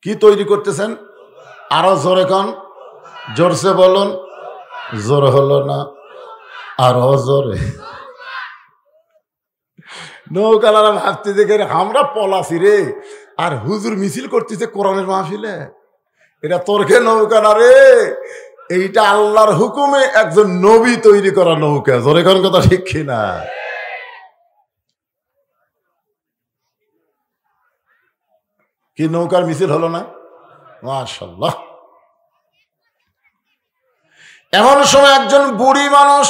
কি তৈরি করতেছেন? আরো জোরে কন, জোরসে বলুন। জোর হলো না, আরো জোরে। নৌকালারা ভাবতে দেখে আমরা পলাশি রে, আর হুজুর মিছিল করতেছে কোরআনের মাহফিলে। এটা তোরকে নৌকা না রে, এইটা আল্লাহর হুকুমে একজন নবী তৈরি করা নৌকা। জোরে কোন কথা ঠিক কিনা? কি নৌকার মিছিল হলো না? মাশাআল্লাহ। এমন সময় একজন বুড়ি মানুষ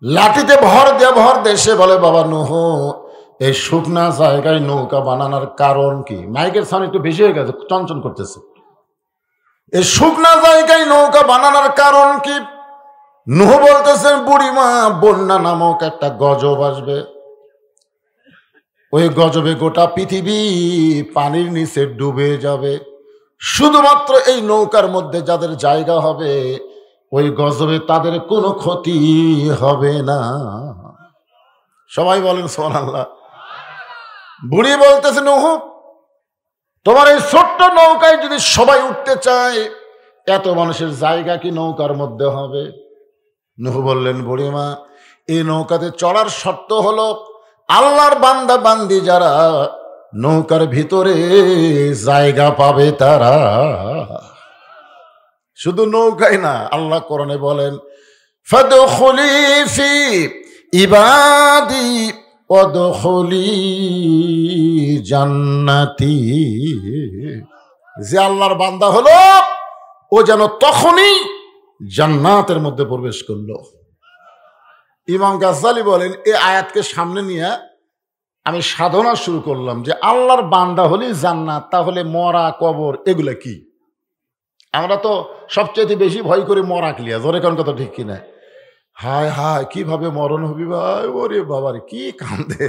লাঠিতে ভর দিয়ে সে বলে, বাবা নূহ, এই শুকনা জায়গায় নৌকা বানানোর কারণ কি? মাইকের সাউন্ড একটু বেশি হয়ে গেছে, চঞ্চন করতেছে। এই শুকনা জায়গায় নৌকা বানানোর কারণ কি? নূহ বলতেছেন, বুড়িমা, বন্যা নামক একটা গজব আসবে। ওই গজবে গোটা পৃথিবী পানির নিচে ডুবে যাবে। শুধুমাত্র এই নৌকার মধ্যে যাদের জায়গা হবে, ওই গজবে তাদের কোনো ক্ষতি হবে না। সবাই বলেন সুবহানাল্লাহ। বুড়ি বলতেছে, নূহ, তোমার এই ছোট্ট নৌকায় যদি সবাই উঠতে চায়, এত মানুষের জায়গা কি নৌকার মধ্যে হবে? নূহ বললেন, বুড়িমা, এই নৌকাতে চড়ার শর্ত হলো আল্লাহর বান্দা বান্দি যারা নৌকার ভিতরে জায়গা পাবে তারা। শুধু নৌকায় না, আল্লাহ কোরআনে বলেন, ফাদখুলি ফি ইবাদি ওয়াদখুলি জান্নাতি। যে আল্লাহর বান্দা হলো, ও যেন তখনই জান্নাতের মধ্যে প্রবেশ করলো। ইমাম গাজ্জালি বলেন, এই আয়াতকে সামনে নিয়ে আমি সাধনা শুরু করলাম যে আল্লাহর বান্দা হলে জান্নাত, তাহলে মরা, কবর এগুলা কি? আমরা তো সবচেয়ে বেশি ভয় করি মরা ক্লিয়া। জোরে কোন কথা ঠিক কিনা? হায় হায়, কিভাবে মরণ হবি ভাই, ওরে বাবার কি কান্দে।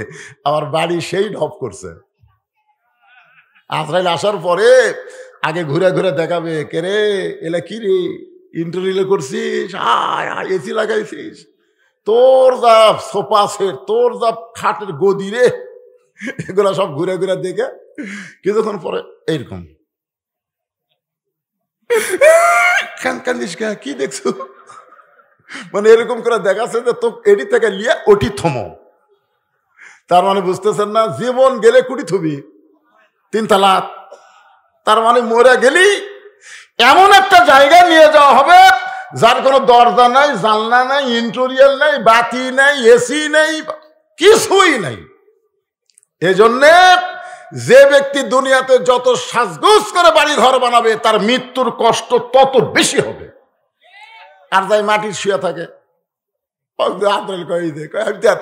আমার বাড়ি সেই ঢপ করছে। আজরাইল আসার পরে আগে ঘুরে ঘুরে দেখাবে, কে রে, এলা কি রে, ইন্টারভিউ করছিস, হায় হায়, এসি লাগাইছিস, তোর যা সোফা সেট, তোর যা খাটের গদি রে, এগুলা সব ঘুরে ঘুরে দেখে কিছুক্ষণ পরে এইরকম কান্দিস, কি দেখছো? মানে এরকম করে দেখাচ্ছে যে তো এটি থেকে লিয়ে ওটি থমো। তার মানে বুঝতেছেন না, জীবন গেলে কুটি থবি 3 তালাক। তার মানে মরে গেলি এমন একটা জায়গায় নিয়ে যাওয়া হবে যার কোনো দরজা নাই, জানলা নাই, ইন্টেরিয়র নাই, বাতি নাই, এসি নাই, কিছুই নাই। এজন্যে যে ব্যক্তি দুনিয়াতে যত সাজগোজ করে বাড়ি ঘর বানাবে, তার মৃত্যুর কষ্ট তত বেশি হবে। আর যাই মাটির শুয়ে থাকে,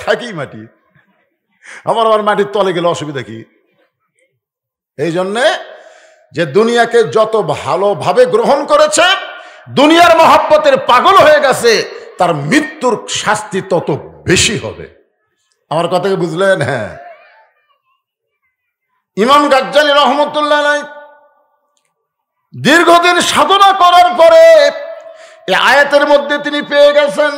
থাকি মাটি, আমার মাটির তলে গেলে অসুবিধা কি? এই জন্যে যে দুনিয়াকে যত ভালোভাবে গ্রহণ করেছে, দুনিয়ার মহব্বতের পাগল হয়ে গেছে, তার মৃত্যুর শাস্তি তত বেশি হবে। আমার কথাকে বুঝলেন? হ্যাঁ। ইমাম গাজ্জালি রহমতুল্লাহ আলাইহি দীর্ঘদিন সাধনা করার পরে এই আয়াতের মধ্যে তিনি পেয়ে গেছেন,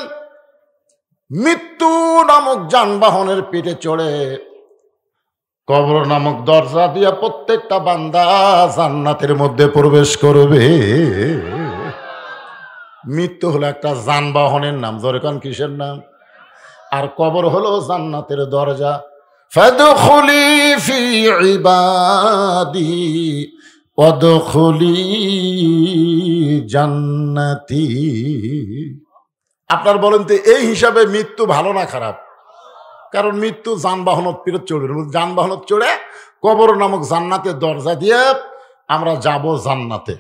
মৃত্যু নামক যানবাহনের পিঠে চড়ে কবর নামক দরজা দিয়া প্রত্যেকটা বান্দা জান্নাতের মধ্যে প্রবেশ করবে। মৃত্যু হলো একটা যানবাহনের নাম। জোরে কোন কিসের নাম? আর কবর হলো জান্নাতের দরজা। ফাদখুলি ফি ইবাদি ওয়াদখুলি জান্নাতি। আপনার বলেন তো, এই হিসাবে মৃত্যু ভালো না খারাপ? কারণ মৃত্যু যানবাহনত পিরত চড়বে, যানবাহনত চড়ে কবর নামক জান্নাতের দরজা দিয়ে আমরা যাব জান্নাতে।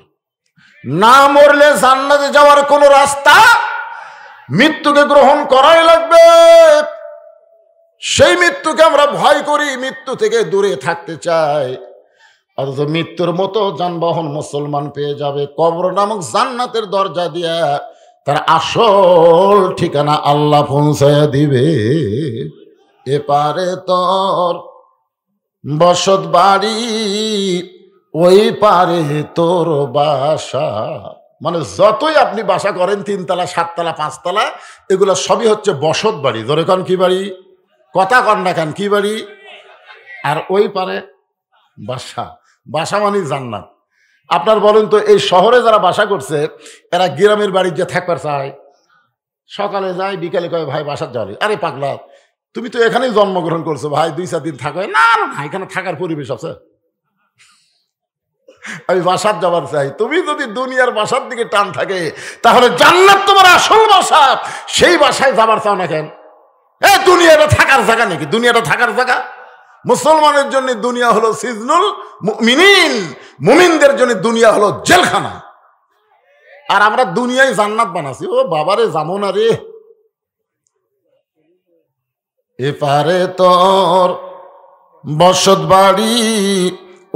না মরলে জান্নাতে যাওয়ার কোনো রাস্তা, মৃত্যুকে গ্রহণ করাই লাগবে। সেই মৃত্যুকে আমরা ভয় করি, মৃত্যু থেকে দূরে থাকতে চাই, অথচ মৃত্যুর মতো যানবাহন মুসলমান পেয়ে যাবে কবর নামক জান্নাতের দরজা দিয়া। তার আসল ঠিকানা আল্লাহ পৌঁছায়া দিবে। এপারে তোর বসত বাড়ি, ওই পারে তোর বাসা। মানে যতই আপনি বাসা করেন, 3 তলা, 7 তলা, 5 তলা, এগুলো সবই হচ্ছে বসত বাড়ি। ধরে কন কি বাড়ি? কথা কন না কেন, কি বাড়ি? আর ওই পারে বাসা। বাসা মানে জান্নাত। আপনার বলেন তো, এই শহরে যারা বাসা করছে এরা গ্রামের বাড়ি যে থাকবার চায়? সকালে যায়, বিকালে কয় ভাই বাসার যাবে। আরে পাগলা, তুমি তো এখানেই জন্মগ্রহণ করছো ভাই, 2-4 দিন থাকো। না না, এখানে থাকার পরিবেশ আছে, আমি বাসার যাবার চাই। তুমি যদি দুনিয়ার বাসার দিকে টান থাকে, তাহলে জান্নাত তোমার আসল বাসা, সেই বাসায় যাবার চাও না কেন? দুনিয়াটা থাকার জায়গা নাকি? দুনিয়াটা থাকার জায়গা? মুসলমানের জন্য দুনিয়া হলো সিজনুল মুমিনিন, মুমিনদের জন্য দুনিয়া হলো জেলখানা। আর আমরা দুনিয়ায় জান্নাত বানাচ্ছি। ও বাবারে, যাবো না রে। এপারে তোর বসত বাড়ি,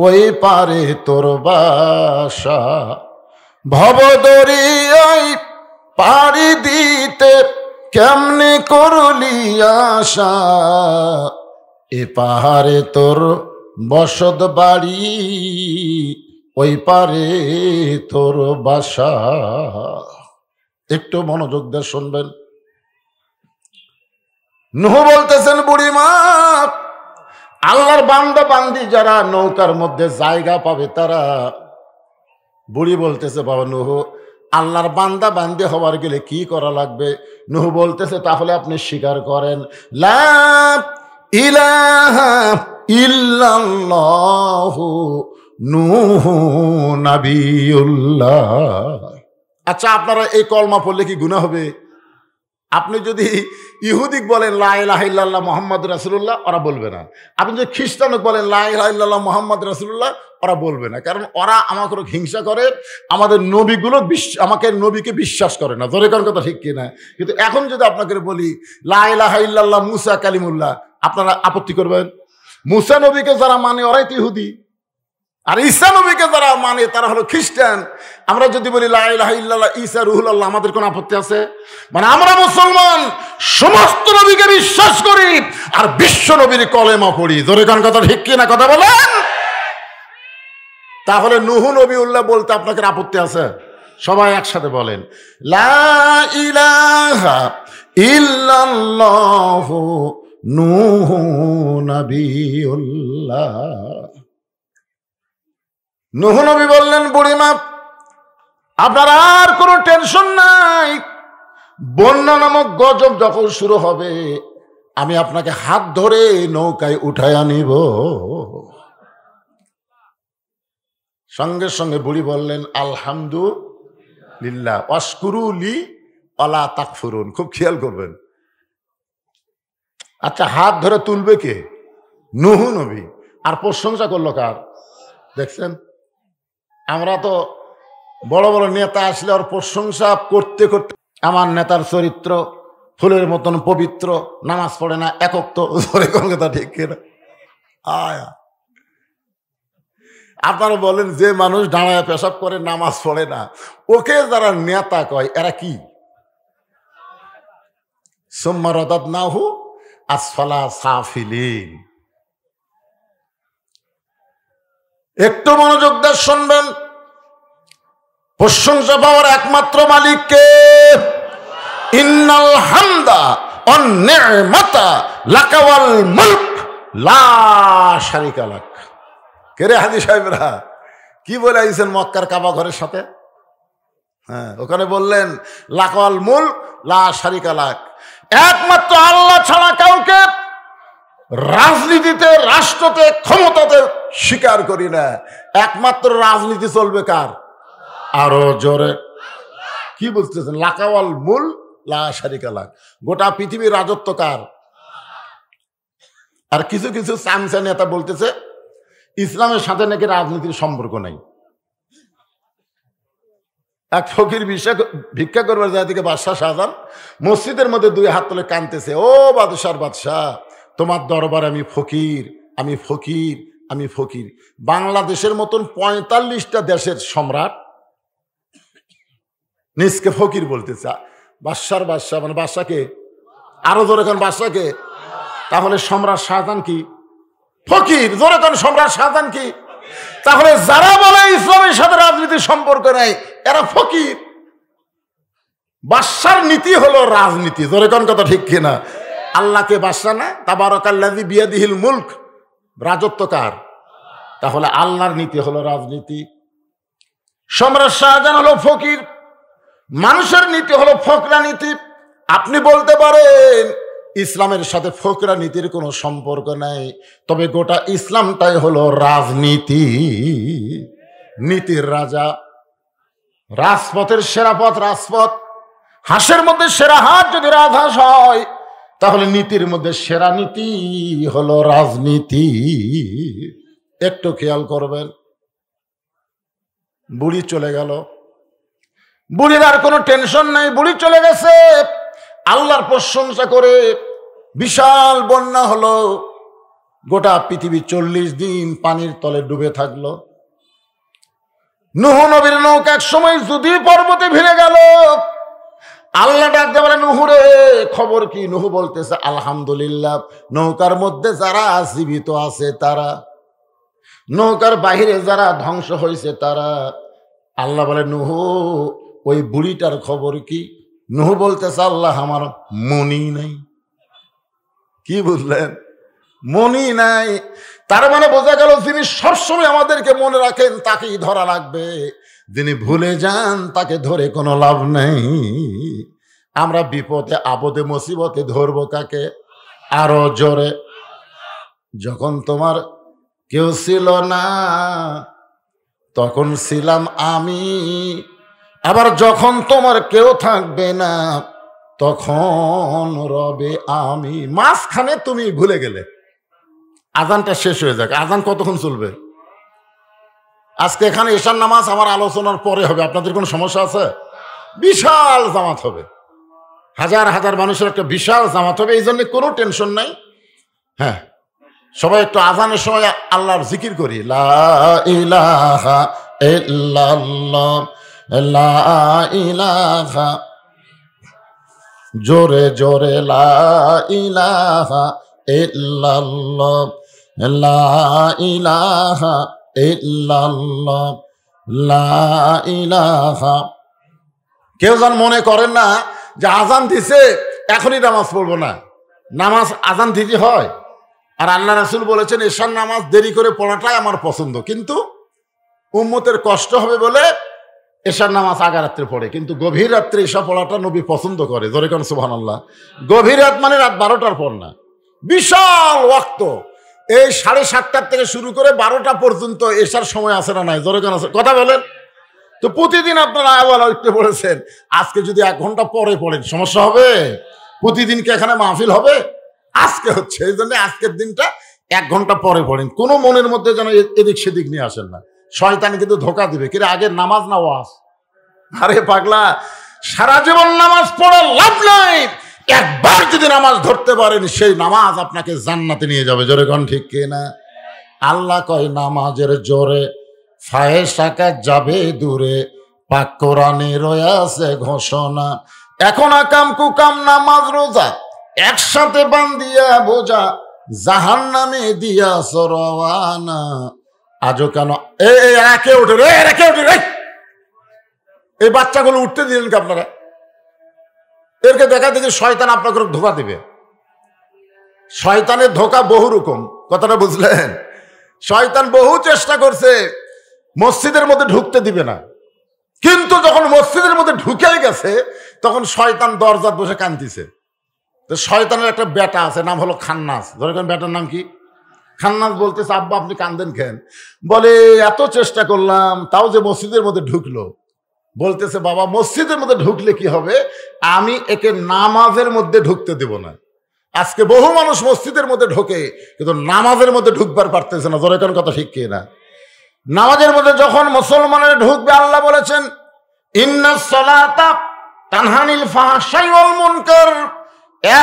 ওই পারে তোর বাসা, ভবদরিয়ায় পাড়ি দিতে কেমনে করলি আশা, এ পাহাড়ে তোর বসত বাড়ি, ওই পারে তোর বাসা। একটু মনোযোগ দিয়ে শুনবেন। নূহ বলতেছেন, বুড়িমা, আল্লাহর বান্দা বান্দি যারা নৌকার মধ্যে জায়গা পাবে তারা। বুড়ি বলতেছে, বাবা নূহ, আল্লাহর বান্দা বান্দি হওয়ার গেলে কি করা লাগবে? নূহ বলতেছে, তাহলে আপনি স্বীকার করেন লা ইলাহা ইল্লাল্লাহু নূহু নাবিয়ুল্লাহ। আচ্ছা, আপনারা এই কলমা পড়লে কি গুনাহ হবে? আপনি যদি ইহুদিক বলেন লা ইলাহা ইল্লাল্লাহ মুহাম্মাদুর রাসূলুল্লাহ, ওরা বলবে না। আপনি যদি খ্রিস্টানক বলেন লা ইলাহা ইল্লাল্লাহ মুহাম্মাদুর রাসূলুল্লাহ, ওরা বলবে না। কারণ ওরা আমাকে হিংসা করে, আমাদের নবীগুলো আমাকে নবীকে বিশ্বাস করে না। জোরে কোন কথা ঠিক কিনা? কিন্তু এখন যদি আপনাকে বলি লা ইলাহা ইল্লাল্লাহ মুসা কালিমুল্লাহ, আপনারা আপত্তি করবেন? মুসা নবীকে যারা মানে ওরাই তো ইহুদি, আর ঈসা নবীকে যারা মানে তারা হলো খ্রিস্টান। আমরা যদি বলি লা ইলাহা ইল্লাল্লাহ ঈসা রুহুল্লাহ, আমাদের কোন আপত্তি আছে? মানে আমরা মুসলমান সমস্ত নবীকে বিশ্বাস করি আর বিশ্ব নবীর কলেমা পড়ি। জোরে কোন কথা ঠিক কিনা? কথা বলেন। তাহলে নূহ নবীউল্লাহ বলতে আপনাদের আপত্তি আছে? সবাই একসাথে বলেন লা ইলাহা ইল্লাল্লাহু নূহু নাবিয়ুল্লাহ। নূহ নবী বললেন, বুড়িমা, আপনার আর কোনো টেনশন নাই। বন্যা নামক গজব যখন শুরু হবে, আমি আপনাকে হাত ধরে নৌকায় উঠায় আনিব। সঙ্গে সঙ্গে বুড়ি বললেন, আলহামদুলিল্লাহ ওয়াশকুরুলি ওয়ালা তাকফুরুন। খুব খেয়াল করবেন। আচ্ছা, হাত ধরে তুলবে কে? নূহ নবী। আর প্রশংসা করলো কার? দেখছেন, আমরা তো বড় বড় নেতা আসলে ওর প্রশংসা করতে করতে, আমার নেতার চরিত্র ফুলের মতন পবিত্র, নামাজ পড়ে না, একক তো। কথা ঠিক কিনা? আয়া, আপনারা বলেন যে মানুষ দাঁড়ায় পেশাব করে, নামাজ পড়ে না, ওকে যারা নেতা কয় এরা কি? সুম্মা রাদাদনাহু আসফালা সাফিলিন। একটু মনোযোগ দিয়ে শুনবেন। প্রশংসা পাওয়ার একমাত্র মালিককে। ইন্নাল হামদা ওয়ান নি'মাতা লাকা ওয়াল মুলক লা শারিকা লাক। কে রে হাজী সাহেবরা, কি বলে আইছেন মক্কার কাবা ঘরের সাথে? হ্যাঁ, ওখানে বললেন লাকা ওয়াল মুলক লা শারিকা লাক। একমাত্র আল্লাহ ছাড়া কাউকে রাজনীতিতে, রাষ্ট্রতে, ক্ষমতাতে স্বীকার করি না। একমাত্র রাজনীতি চলবে কার? আরো জোরে কি বলতেছেন? লাকাওয়াল মুল লা শারিকা লাক। গোটা পৃথিবীর রাজত্ব কার? আর কিছু কিছু চামচা নেতা বলতেছে ইসলামের সাথে নাকি রাজনীতির সম্পর্ক নাই। এক ফকির ভিক্ষা করবার যায় থেকে বাদশাহ শাহজাহান মসজিদের মধ্যে 2 হাত তুলে কাঁদতেছে, ও বাদশার বাদশাহ, তোমার দরবার আমি ফকির, আমি ফকির, আমি ফকির। বাংলাদেশের মতন 45টা দেশের সম্রাট নিজকে ফকির বলতেছে। বাদশার বাদশাহ মানে বাদশাকে, আরো জোরে কোন বাদশাকে? তাহলে সম্রাট শাহজাহান কি? ফকির। জোরে কোন সম্রাট শাহজাহান কি? তাহলে যারা বলে ইসলামের সাথে রাজনীতির সম্পর্ক নাই এরা ফকির। বাদশার নীতি হলো রাজনীতি। জোরে কোন কথা ঠিক কিনা? আল্লাহকে বাদশা না? তাবারাকাল্লাযী বিয়াদিহিল মুলক। রাজত্ব কার? তাহলে আল্লাহর নীতি হলো রাজনীতি। সম্রাট শাহজাহান হলো ফকির, মানুষের নীতি হলো ফকরা নীতি। আপনি বলতে পারেন ইসলামের সাথে ফকরা নীতির কোনো সম্পর্ক নাই, তবে গোটা ইসলামটাই হলো রাজনীতি। নীতির রাজা, রাজপথের সেরা পথ রাজপথ। হাঁসের মধ্যে সেরা হাঁস যদি রাজহাঁস হয়, তাহলে নীতির মধ্যে সেরা নীতি হলো রাজনীতি। একটু খেয়াল করবেন, বুড়ি চলে গেল, বুড়ির আর কোনো টেনশন নাই, বুড়ি চলে গেছে। আল্লাহর প্রশংসা করে বিশাল বন্যা হলো, গোটা পৃথিবী 40 দিন পানির তলে ডুবে থাকলো। নূহ নবীর নৌকা এক সময় যদি পর্বতে ভিড়ে গেল। আল্লাহ ডাকতে বলে, নূহ রে খবর কি? নূহ বলতেছে আলহামদুলিল্লাহ, নৌকার মধ্যে যারা জীবিত আছে তারা, নৌকার বাহিরে যারা ধ্বংস হয়েছে তারা। আল্লাহ বলে, নূহ ওই বুড়িটার খবর কি? নূহ বলতেছে, আল্লাহ আমার মনি নাই। কি বুঝলেন? মনি নাই। তার মানে বোঝা গেল যিনি সবসময় আমাদেরকে মনে রাখেন তাকেই ধরা লাগবে, যিনি ভুলে যান তাকে ধরে কোনো লাভ নেই। আমরা বিপদে আপদে মুসিবতে ধরবো কাকে? আরো জোরে, যখন তোমার কেউ ছিল না তখন ছিলাম আমি, আবার যখন তোমার কেউ থাকবে না তখন রবে আমি। মাঝখানে তুমি ভুলে গেলে। আজানটা শেষ হয়ে যাক। আজান কতক্ষণ চলবে? আজকে এখানে ঈশার নামাজ আমার আলোচনার পরে হবে। আপনাদের কোনো সমস্যা আছে? বিশাল জামাত হবে, হাজার হাজার মানুষের একটা বিশাল জামাত হবে, এই জন্য কোনো টেনশন নাই। হ্যাঁ, সবাই একটু আজানের সময় আল্লাহর জিকির করি, লা ইলাহা ইল্লাল্লাহ, লা ইলাহা, জোরে জোরে লা ইলাহা ইল্লাল্লাহ, লা ইলাহা ইল্লাল্লাহ, লা ইলাহা। কেউ যেন মনে করেন না যে আজান দিছে এখনই নামাজ পড়বো না। নামাজ আজান দিতে হয়। আর আল্লাহ রাসূল বলেছেন এশার নামাজ দেরি করে পড়াটাই আমার পছন্দ, কিন্তু উম্মতের কষ্ট হবে বলে এশার নামাজ আগা রাত্রে পড়ে, কিন্তু গভীর রাত্রে এশা পড়াটা নবী পছন্দ করে। জোরে কোন সুবহানাল্লাহ। গভীর রাত মানে রাত 12টার পর না, বিশাল ওয়াক্ত। এই 7:30 থেকে শুরু করে 12টা পর্যন্ত এশার সময় আছে না নাই? জোরে কোন আছে? কথা বলেন তো। প্রতিদিন আপনারা আওয়াল উঠতে পড়েছেন, আজকে যদি 1 ঘন্টা পরে পড়েন সমস্যা হবে? প্রতিদিন কি এখানে মাহফিল হবে? আজকে হচ্ছে, এই জন্য আজকের দিনটা 1 ঘন্টা পরে পড়েন। কোনো মনের মধ্যে যেন এদিক সেদিক নিয়ে আসেন না, শয়তান কিন্তু ধোকা দিবে। কিরে আগের নামাজ না ওয়াজ? আরে পাগলা, সারা জীবন নামাজ পড়া লাভ নাই। একবার যদি নামাজ ধরতে পারেন সেই নামাজ আপনাকে জান্নাতে নিয়ে যাবে। জোরে কোন ঠিক কিনা? আল্লাহ কয় নামাজের জোরে ফায়েসাকা যাবে দূরে, পাক কোরআনে রয়েছে ঘোষণা। এখন আকাম কুকাম নামাজ রোজা একসাথে বান্ধিয়া বোঝা, জাহান্নামে দিয়া সরওয়ানা। আজও কেন একে উঠে রে, একে উঠে রে, এই বাচ্চাগুলো উঠতে দিলেন কি আপনারা? এরকে দেখা দেখি শয়তান আপনাকে ধোকা দিবে। শয়তানের ধোকা বহু রকম, কথাটা বুঝলেন? শয়তান বহু চেষ্টা করছে মসজিদের মধ্যে ঢুকতে দিবে না, কিন্তু যখন মসজিদের মধ্যে ঢুকে গেছে তখন শয়তান দরজাত বসে কাঁদতেছে। তো শয়তানের একটা বেটা আছে, নাম হলো খান্নাস। ধরেন বেটার নাম কি? খান্নাস। বলতেছে আব্বা আপনি কান্দেন কেন? বলে এত চেষ্টা করলাম তাও যে মসজিদের মধ্যে ঢুকলো। বলতেছে বাবা মসজিদের মধ্যে ঢুকলে কি হবে, আমি একে নামাজের মধ্যে ঢুকতে দেব না। আজকে বহু মানুষ মসজিদের মধ্যে ঢোকে কিন্তু নামাজের মধ্যে ঢুকবার পারতেছে না। জোরে কোন কথা ঠিক কি না? নামাজের মধ্যে যখন মুসলমানের ঢুকবে, আল্লাহ বলেছেন ইন্নাস সালাতা তানহা আনিল ফাহশাই ওয়াল মুনকার।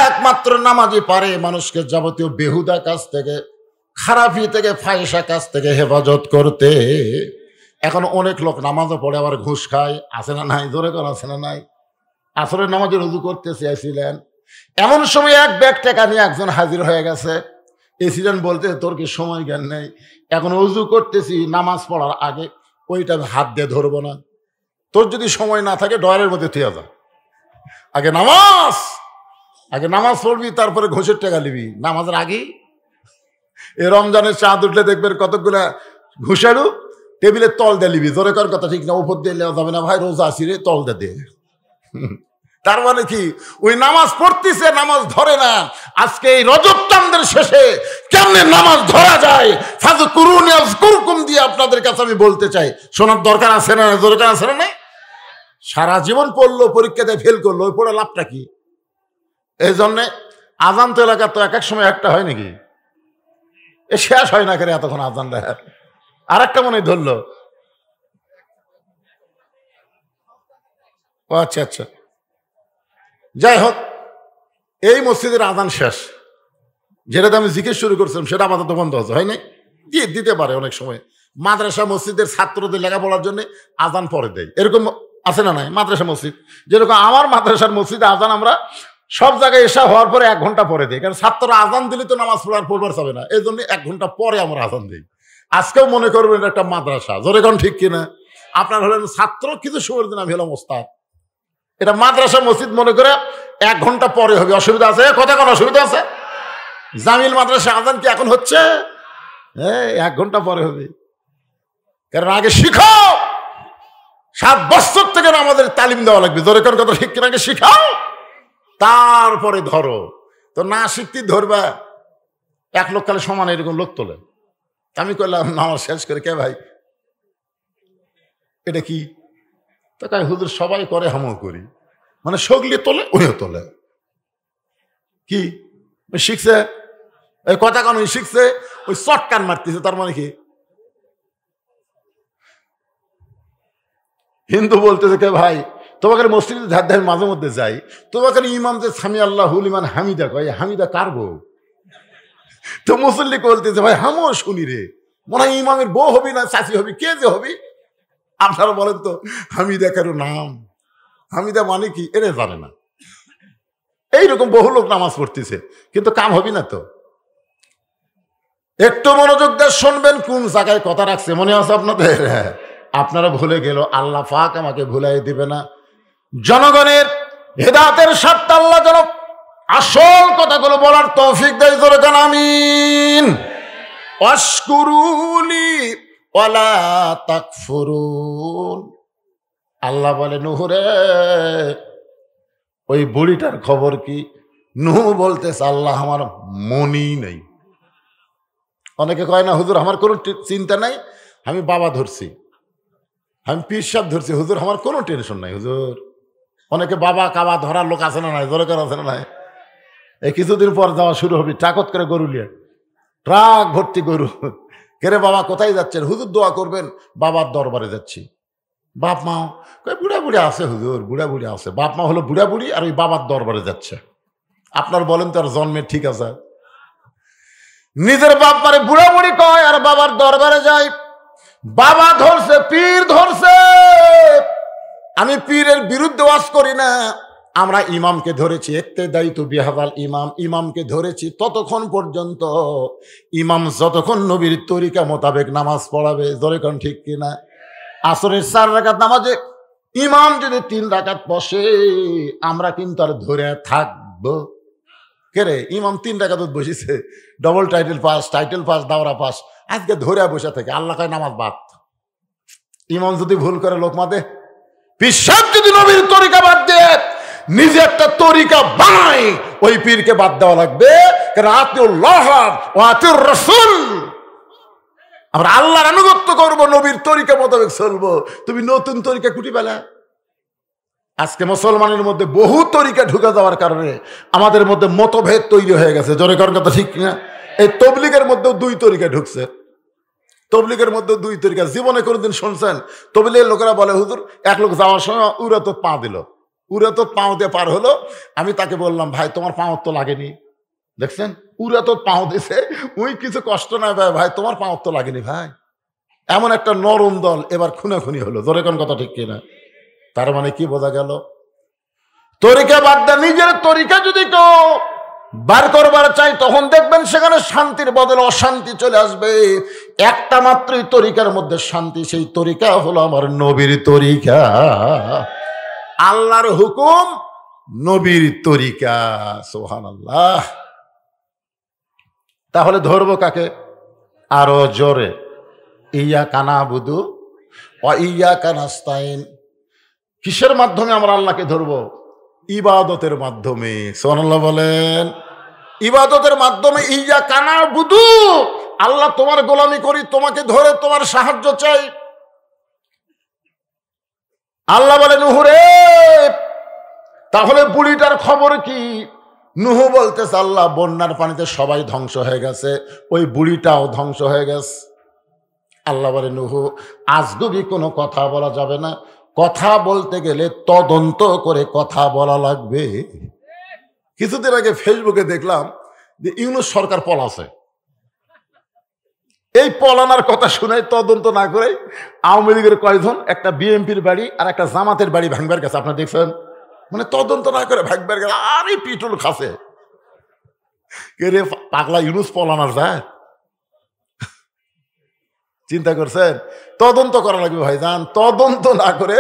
একমাত্র নামাজই পারে মানুষকে যাবতীয় বেহুদা কাজ থেকে, খারাপি থেকে, ফাহিশা কাজ থেকে হেফাজত করতে। এখন অনেক লোক নামাজও পড়ে আবার ঘুষ খায়, আছে না নাই? জোরে কোন আছে না নাই? আসরের নামাজে রুজু করতে চেয়েছিলেন, এমন সময় এক ব্যাগ টাকা নিয়ে একজন হাজির হয়ে গেছে। এসিলেন বলতে তোর কি সময় জ্ঞান নেই? এখন উজু করতেছি নামাজ পড়ার আগে, ওইটা হাত দিয়ে ধরবো না। তোর যদি সময় না থাকে ডয়ারের মধ্যে থিয়া যা, আগে নামাজ পড়বি, তারপরে ঘুষের টাকা নিবি। নামাজের আগেই এ রমজানের চাঁদ উঠলে দেখবেন কতগুলা ঘুষারু টেবিলের তল দিয়ে লিবি, জোরে কর কথা ঠিক না, উপর দিয়ে নেওয়া যাবে না ভাই, রোজা আসি রে, তল দে। তার মানে কি, ওই নামাজ পড়তেছে, নামাজ ধরে না। আজকে এই রজব চাঁদের শেষে কেমনে নামাজ ধরা যায়, ফাযকুরুনি আযকুরকুম দিয়ে আপনাদের কাছে আমি বলতে চাই, শোনার দরকার আছে না? দরকার আছে না? সারা জীবন পড়লো, পরীক্ষাতে ফেল করলো, ওই পড়ে লাভটা কি? এই জন্যে আজান তো এলাকার তো এক এক সময় একটা হয় নাকি, এ শেষ হয় না করে এতক্ষণ আজান দেয়। আর একটা মনে ধরলো, ও আচ্ছা আচ্ছা, যাই হোক, এই মসজিদের আজান শেষ, যেটাতে আমি জিজ্ঞেস শুরু করছিলাম সেটা আমাদের তো বন্ধ হচ্ছে, হয় নাই? দিতে পারে অনেক সময় মাদ্রাসা মসজিদের ছাত্রদের লেখাপড়ার জন্য আজান পরে দেয়, এরকম আছে না নাই? মাদ্রাসা মসজিদ যেরকম আমার মাদ্রাসার মসজিদে আজান আমরা সব জায়গায় এসা হওয়ার পরে 1 ঘন্টা পরে দেয়, কারণ ছাত্ররা আজান দিলে তো নামাজ পড়বার যাবে না, এই জন্য 1 ঘন্টা পরে আমরা আজান দিই। আজকেও মনে করবেন এটা একটা মাদ্রাসা, জোরে কোন ঠিক কিনা? আপনার হলেন ছাত্র, কিছু সময়ের দিন আমি হলাম ওস্তাদ। এটা মাদ্রাসা মসজিদ মনে করে 1 ঘন্টা পরে হবে, অসুবিধা আছে? কথা কোন অসুবিধা আছে? জামিল মাদ্রাসা আজান কি এখন হচ্ছে? 1 ঘন্টা পরে হবে, কারণ আগে শিখাও, 7 বছর থেকে আমাদের তালিম দেওয়া লাগবে, জোরে কোন কথা ঠিক কিনা? আগে শিখাও, তারপরে ধরো। তো না শিখতে ধরবা, 1 লোক কালে সমান এরকম লোক তোলে। আমি করলাম নামাজ শেষ করে, কে ভাই এটা কি? তো কাই হুজুর সবাই করে, আমিও করি, মানে সগলি তোলে, ওইও তোলে। কি শিখছে? ওই কথা কেন শিখছে? ওই চটকান মারতেছে, তার মানে কি? হিন্দু বলতেছে, কে ভাই তোমাকে মসজিদে ধার ধার মাঝে মধ্যে যাই, তোমাকে ইমাম যে সামি আল্লাহুল ইমান হামিদা কয়, হামিদা কার বউ? তো মুসল্লি বলতেছে, ভাই আমিও শুনি রে, মনে হয় ইমামের বউ হবি না চাচি হবি, কে যে হবি? আপনারা বলেন তো, হামিদা কারো নাম? হামিদা মানে কি এরে জানে না। এইরকম বহু লোক নামাজ পড়তেছে, কিন্তু কাম হবি না তো। একটু মনোযোগ দিয়ে শুনবেন, কোন জায়গায় কথা রাখছে মনে আছে আপনাদের? আপনারা ভুলে গেল, আল্লাহ পাক আমাকে ভুলাই দিবে না। জনগণের হেদায়েতের স্বার্থে আল্লাহ যেন আসল কথাগুলো বলার তৌফিক দেয়, জোরে বলেন আমিন। ওয়াশকুরুলি ওয়ালা তাকফুরুন। আল্লাহ বলে, নূহ রে, ওই বুড়িটার খবর কি? নূহ বলতেছে, আল্লাহ আমার মনই নেই। অনেকে কয় না, হুজুর আমার কোনো চিন্তা নাই, আমি বাবা ধরছি, আমি পীর সাহেব ধরছি, হুজুর আমার কোনো টেনশন নাই হুজুর। অনেকে বাবা কাবা ধরার লোক আছে না নাই? জোরে করে আছে না নাই? এই কিছুদিন পর যাওয়া শুরু হবে, ট্রাকত করে গরু নিয়ে, ট্রাক ভর্তি গরু। কেরে বাবা কোথায় যাচ্ছেন? হুজুর দোয়া করবেন, বাবার দরবারে যাচ্ছি। বাপ মা কয়, বুড়া বুড়ি আছে হুজুর, বুড়া বুড়ি আছে। বাপ মা হলো বুড়া বুড়ি, আর ওই বাবার দরবারে যাচ্ছে। আপনার বলেন তো, আর জন্মের ঠিক আছে? নিজের বাপ মারে বুড়া বুড়ি কয়, আর বাবার দরবারে যায়। বাবা ধরছে, পীর ধরছে। আমি পীরের বিরুদ্ধে ওয়াজ করি না, আমরা ইমামকে ধরেছি, ইক্তেদাইতু বিহাদাল ইমাম, ইমামকে ধরেছি ততক্ষণ পর্যন্ত, ইমাম যতক্ষণ নবীর তরিকা মোতাবেক নামাজ পড়াবে। জোরে কোন ঠিক কিনা? আসরের 4 রাকাত নামাজে ইমাম যদি 3 রাকাত বসে, আমরা কিন্তু আর ধরে থাকবো? কেরে ইমাম 3 রাকাত বসেছে, ডবল টাইটেল পাস, দাওরা পাস, আজকে ধরে বসে থাকে, আল্লাহ কয় নামাজ বাদ। ইমাম যদি ভুল করে লোক মাদে, পিসাব যদি নবীর তরিকা বাদ দিয়ে নিজে একটা তরিকা বানায়, ওই পীরকে বাদ দেওয়া লাগবে। কারণ আতিউল্লাহ ওয়া আতিউর রাসূল, আমরা আল্লাহর আনুগত্য করব, নবীর তরিকা মোতাবেক চলবো। তুমি নতুন তরিকা কুটি পেলা। আজকে মুসলমানের মধ্যে বহু তরিকা ঢুকে যাওয়ার কারণে আমাদের মধ্যে মতভেদ তৈরি হয়ে গেছে। জোরে কর কথা ঠিক না? এই তবলিগের মধ্যেও 2 তরিকা ঢুকছে। তবলিগের মধ্যে 2 তরিকা। জীবনে কোনোদিন শুনছেন তবলিগের লোকেরা বলে, হুজুর এক লোক যাওয়ার সময় উড়ে তো পা দিল, উড়ে তো পাও দিয়ে পার হলো। আমি তাকে বললাম, ভাই তোমার পাও তো লাগেনি? দেখছেন, উড়ে তো পাও দিছে, ওই কিছু কষ্ট নাই ভাই, তোমার পাও তো লাগেনি ভাই। এমন একটা নরম দল এবার খুনাখুনি হলো। জোরে কোন কথা ঠিক কিনা? তার মানে কি বোঝা গেল? তরিকা বাদ দেয়, নিজের তরিকা যদি কেউ বার করবার চাই, তখন দেখবেন সেখানে শান্তির বদলে অশান্তি চলে আসবে। একটা মাত্রই তরিকার মধ্যে শান্তি, সেই তরিকা হলো আমার নবীর তরিকা। আল্লাহর হুকুম, নবীর তরিকা। সুবহানাল্লাহ। তাহলে ধরবো কাকে? আরো জোরে। ইয়াকা নাবুদু ওয়া ইয়াকা নাস্তাইন। কিসের মাধ্যমে আমরা আল্লাহকে ধরবো? ইবাদতের মাধ্যমে। সুবহানাল্লাহ বলেন। ইবাদতের মাধ্যমে। ইয়াকা নাবুদু, আল্লাহ তোমার গোলামি করি, তোমাকে ধরে তোমার সাহায্য চাই। আল্লাহ বলে নূহ রে, তাহলে বুড়িটার খবর কি? নূহ বলতেছে আল্লাহ বন্যার পানিতে সবাই ধ্বংস হয়ে গেছে, ওই বুড়িটাও ধ্বংস হয়ে গেছে। আল্লাহ বলে নূহ আজগুবি কোনো কথা বলা যাবে না, কথা বলতে গেলে তদন্ত করে কথা বলা লাগবে। কিছুদিন আগে ফেসবুকে দেখলাম যে ইউনূস সরকার পলাছে। এই পলানার কথা শুনে তদন্ত না করে আওয়ামী লীগের কয়জন একটা বিএনপির বাড়ি আর একটা জামাতের বাড়ি ভাঙবার গেছে। আপনারা দেখছেন? মানে তদন্ত না করে ভাঙবার গেছে, আরে পিটুল খাসে কে রে পাগলা ইউনূস পলানার যায়। চিন্তা করছেন? তদন্ত করা লাগবে ভাইজান, তদন্ত না করে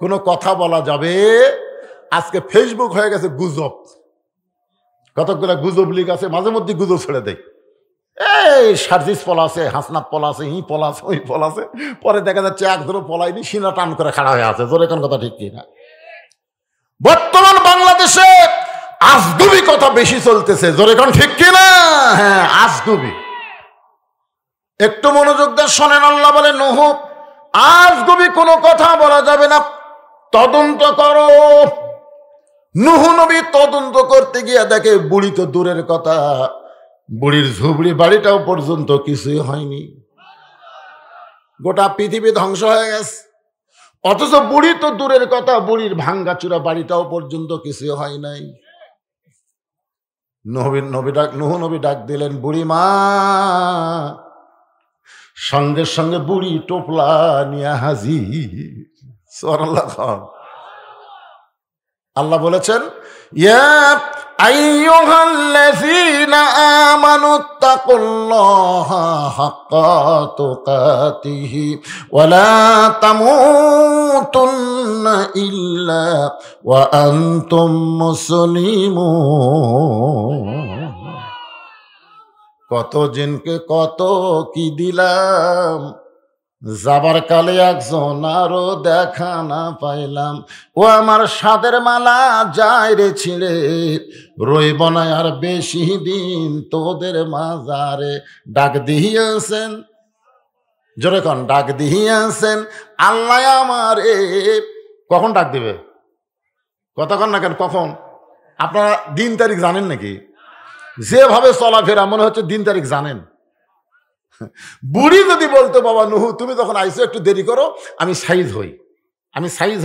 কোনো কথা বলা যাবে। আজকে ফেসবুক হয়ে গেছে গুজব, কতগুলো গুজব লিগ আছে, মাঝে মধ্যে গুজব ছেড়ে দেয়। এই সার্জিস পলাছে, হাসনাত পলাছে, ই পলাছে, ওই পলাছে, পরে দেখা যাচ্ছে একজনও পলায়নি, সিনা টান করে খাড়া হয়ে আছে। জোরে কোন কথা ঠিক কিনা? বর্তমান বাংলাদেশে আজগুবি কথা বেশি চলতেছে। জোরে কোন ঠিক কিনা? হ্যাঁ, আজগুবি। একটু মনোযোগ দিয়ে শোনেন। আল্লাহ বলে নূহ আজগুবি কোনো কথা বলা যাবে না, তদন্ত করো। নূহ নবী তদন্ত করতে গিয়ে দেখে বুড়ি তো দূরের কথা, বুড়ির ঝুবড়ি বাড়িটাও পর্যন্ত কিছুই হয়নি, গোটা পৃথিবী ধ্বংস হয়ে গেছে। অথচ বুড়ি তো দূরের কথা, বুড়ির ভাঙ্গাচুরা বাড়িটাও পর্যন্ত কিছুই হয় নাই। নূহ নবী ডাক দিলেন, বুড়ি মা। সঙ্গে সঙ্গে বুড়ি টোপলা নিয়ে হাজির। সুবহানাল্লাহ। আল্লাহ বলেছেন, ইয়া আইয়ুহাল্লাযীনা আমানুত্তাকুল্লাহা হাক্কা তুকাতিহি ওয়া লা তামুতুন্না ইল্লা ওয়া আনতুম মুসলিমুন। কত জিনকে কত কি দিলাম, যাবার কালে একজন আরো দেখা না পাইলাম। ও আমার সাদের মালা যায় রে ছিঁড়ে, রইব না আর বেশি দিন তোদের মাজারে। ডাক দিয়েছেন, জোরে কন, ডাক দিয়েছেন আল্লাহ আমারে। কখন ডাক দিবে? কতক্ষণ না কেন, কখন? আপনারা দিন তারিখ জানেন নাকি? যেভাবে চলাফেরা মনে হচ্ছে দিন তারিখ জানেন। বুড়ি যদি বলতো বাবা নূহ তুমি যখন আইসো একটু দেরি করো, আমি সাইজ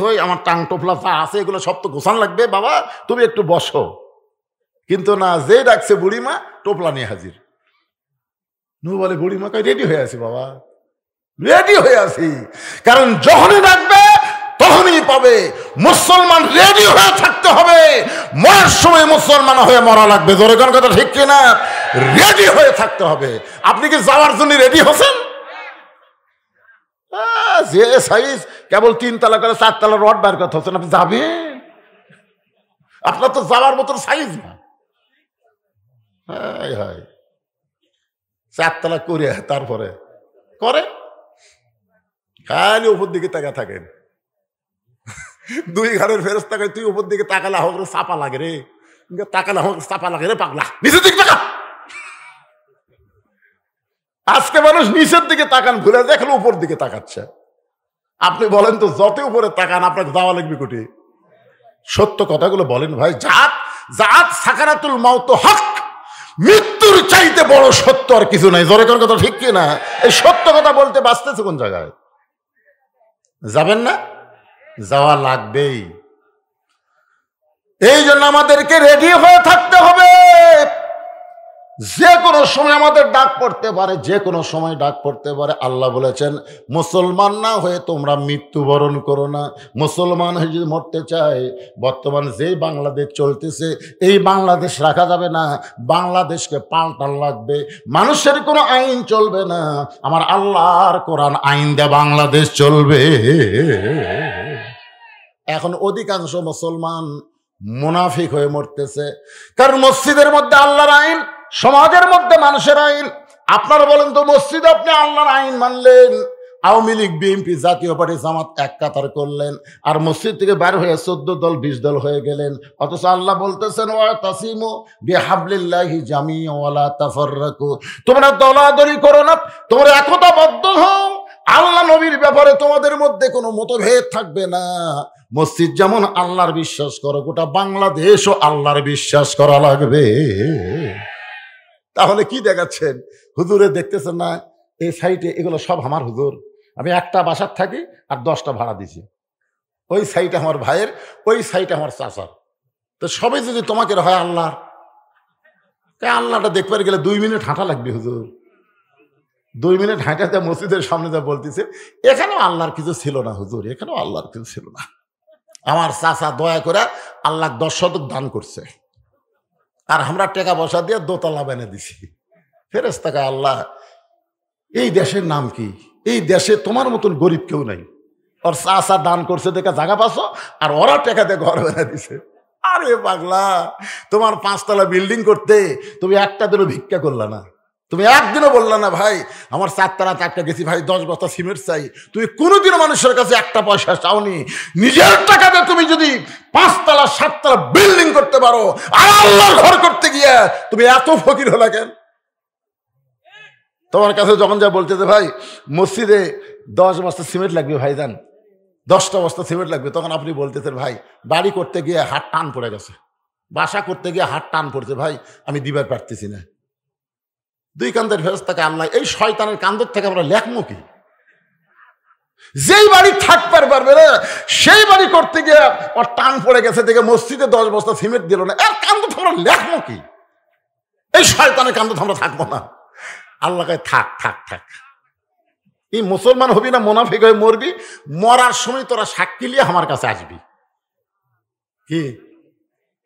হই, আমার টাং টোপলা যা আছে এগুলো সব তো গোছান লাগবে, বাবা তুমি একটু বসো। কিন্তু না, যে ডাকছে বুড়িমা টোপলা নিয়ে হাজির। নূহ বলে বুড়িমা কই রেডি হয়ে আছি বাবা, রেডি হয়ে আছি। কারণ যখনই ডাকবে তখনই পাবে। মুসলমান রেডি হয়ে থাকতে হবে, মরার সময় মুসলমান হয়ে মরা লাগবে। জোরে কোন কথা ঠিক কিনা? রেডি হয়ে থাকতে হবে। আপনি কি যাওয়ার জন্য রেডি হচ্ছেন? যে সাইজ কেবল 3 তলা করে 4 তলা রড বার করতে হচ্ছেন, আপনি যাবেন? আপনার তো যাওয়ার মতন সাইজ না। 4 তলা করে তারপরে করে খালি উপর দিকে তাকা থাকেন। 2 ঘরের ফেরেশতা কয় তুই উপর দিকে তাকালে হোক চাপা লাগে রে, তাকালে হোক চাপা লাগে রে পাগলা, নিচের দিকে তাকা। আজকে মানুষ নিচের দিকে তাকান ভুলে দেখলো উপর দিকে তাকাচ্ছে। আপনি বলেন তো যত উপরে তাকান আপনাকে যাওয়া লাগবে কোটি? সত্য কথাগুলো বলেন ভাই। জাত সাকারাতুল মাউত হক, মৃত্যুর চাইতে বড় সত্য আর কিছু নাই। জোরে কোন কথা ঠিক কি না? এই সত্য কথা বলতে বাঁচতেছে কোন জায়গায়? যাবেন না? যাওয়া লাগবেই। এই জন্য আমাদেরকে রেডি হয়ে থাকতে হবে। যে কোনো সময় আমাদের ডাক পড়তে পারে, যে কোনো সময় ডাক পড়তে পারে। আল্লাহ বলেছেন মুসলমান না হয়ে তোমরা মৃত্যুবরণ করো না। মুসলমান হয়ে যদি মরতে চায়, বর্তমান যেই বাংলাদেশ চলতেছে এই বাংলাদেশ রাখা যাবে না, বাংলাদেশকে পাল্টান লাগবে। মানুষের কোনো আইন চলবে না, আমার আল্লাহর কোরআন আইন দিয়ে বাংলাদেশ চলবে। এখন অধিকাংশ মুসলমান মুনাফিক হয়ে মরতেছে, কারণ মসজিদের মধ্যে আল্লাহর আইন, সমাজের মধ্যে মানুষের আইন, আপনারা বলেন তো, মসজিদে আপনি আল্লাহর আইন মানলেন, আওয়ামী লীগ, বিএনপি, জাতীয় পার্টি, জামাত এক কাতার করলেন, আর মসজিদ থেকে বার হয়ে 14 দল 20 দল হয়ে গেলেন। অথচ আল্লাহ বলতেছেন ওয়াতাসিমু বিহাবলিল্লাহি জামিআন ওয়া লা তাফাররাকু, তোমরা দলাদলি করো না, তোমরা একতাবদ্ধ হও। আল্লাহ নবীর ব্যাপারে তোমাদের মধ্যে কোনো মতভেদ থাকবে না। মসজিদ যেমন আল্লাহর বিশ্বাস করো, গোটা বাংলাদেশও আল্লাহর বিশ্বাস করা লাগবে। তাহলে কি দেখাচ্ছেন? হুজুরে দেখতেছেন না এই সাইটে এগুলো সব আমার হুজুর, আমি একটা বাসার থাকি আর 10টা ভাড়া দিছি। ওই সাইটে আমার ভাইয়ের, ওই সাইটে আমার চাচার। তো সবাই যদি তোমাকে হয় আল্লাহর, আল্লাহটা দেখবার গেলে 2 মিনিট হাঁটা লাগবে হুজুর। 2 মিনিট হাঁটাতে মসজিদের সামনে যা বলতেছে, এখানেও আল্লাহর কিছু ছিল না হুজুর, এখানেও আল্লাহর কিছু ছিল না। আমার চাচা দয়া করে আল্লাহ 10 শতক দান করছে, আর আমরা টাকা পয়সা দিয়ে দোতলা বেনে দিছি। ফেরেশতাকে আল্লাহ, এই দেশের নাম কি? এই দেশে তোমার মতন গরিব কেউ নাই। ওর চাচা দান করছে দেখে জায়গা পাচ্ছ, আর ওরা টাকা দিয়ে ঘর বেনে দিছে। আরে পাগলা, তোমার 5 তলা বিল্ডিং করতে তুমি একটা দিনও ভিক্ষা করলা না, তুমি একদিনও বললা না ভাই আমার 4 তলা 4টা গেছি ভাই 10 বস্তা সিমেন্ট চাই। তুমি কোনোদিনও মানুষের কাছে একটা পয়সা চাওনি। নিজের টাকাতে তুমি যদি 5 তলা 7 তলা বিল্ডিং করতে পারো, আর আল্লাহর ঘর করতে গিয়ে তুমি এত ফকির হলা কেন? তোমার কাছে যখন যা বলতেছে ভাই মসজিদে 10 বস্তা সিমেন্ট লাগবে ভাইজান, 10টা বস্তা সিমেন্ট লাগবে, তখন আপনি বলতেছেন ভাই বাড়ি করতে গিয়ে হাত টান পড়ে গেছে, বাসা করতে গিয়ে হাত টান পড়ছে ভাই, আমি দিবার পারতেছি না। 2 কান্দের ফেরেশতাকে আল্লাহ, এই শয়তানের কান্দর থেকে আমরা লেখমু কি? যেই বাড়ি থাকতে পারবে না, সেই বাড়ি করতে গিয়ে ওর টান পড়ে গেছে দেখে মসজিদে 10 বস্তা সিমেন্ট দিল না, এর কান্দ আমরা লেখমু কি? এই শয়তানের কান্দ আমরা থাকবো না। আল্লাহ কয় থাক থাক থাক, এই মুসলমান হবি না মুনাফিক হয়ে মরবি, মরার সময় তোরা সাক্ষী নিয়ে আমার কাছে আসবি। কি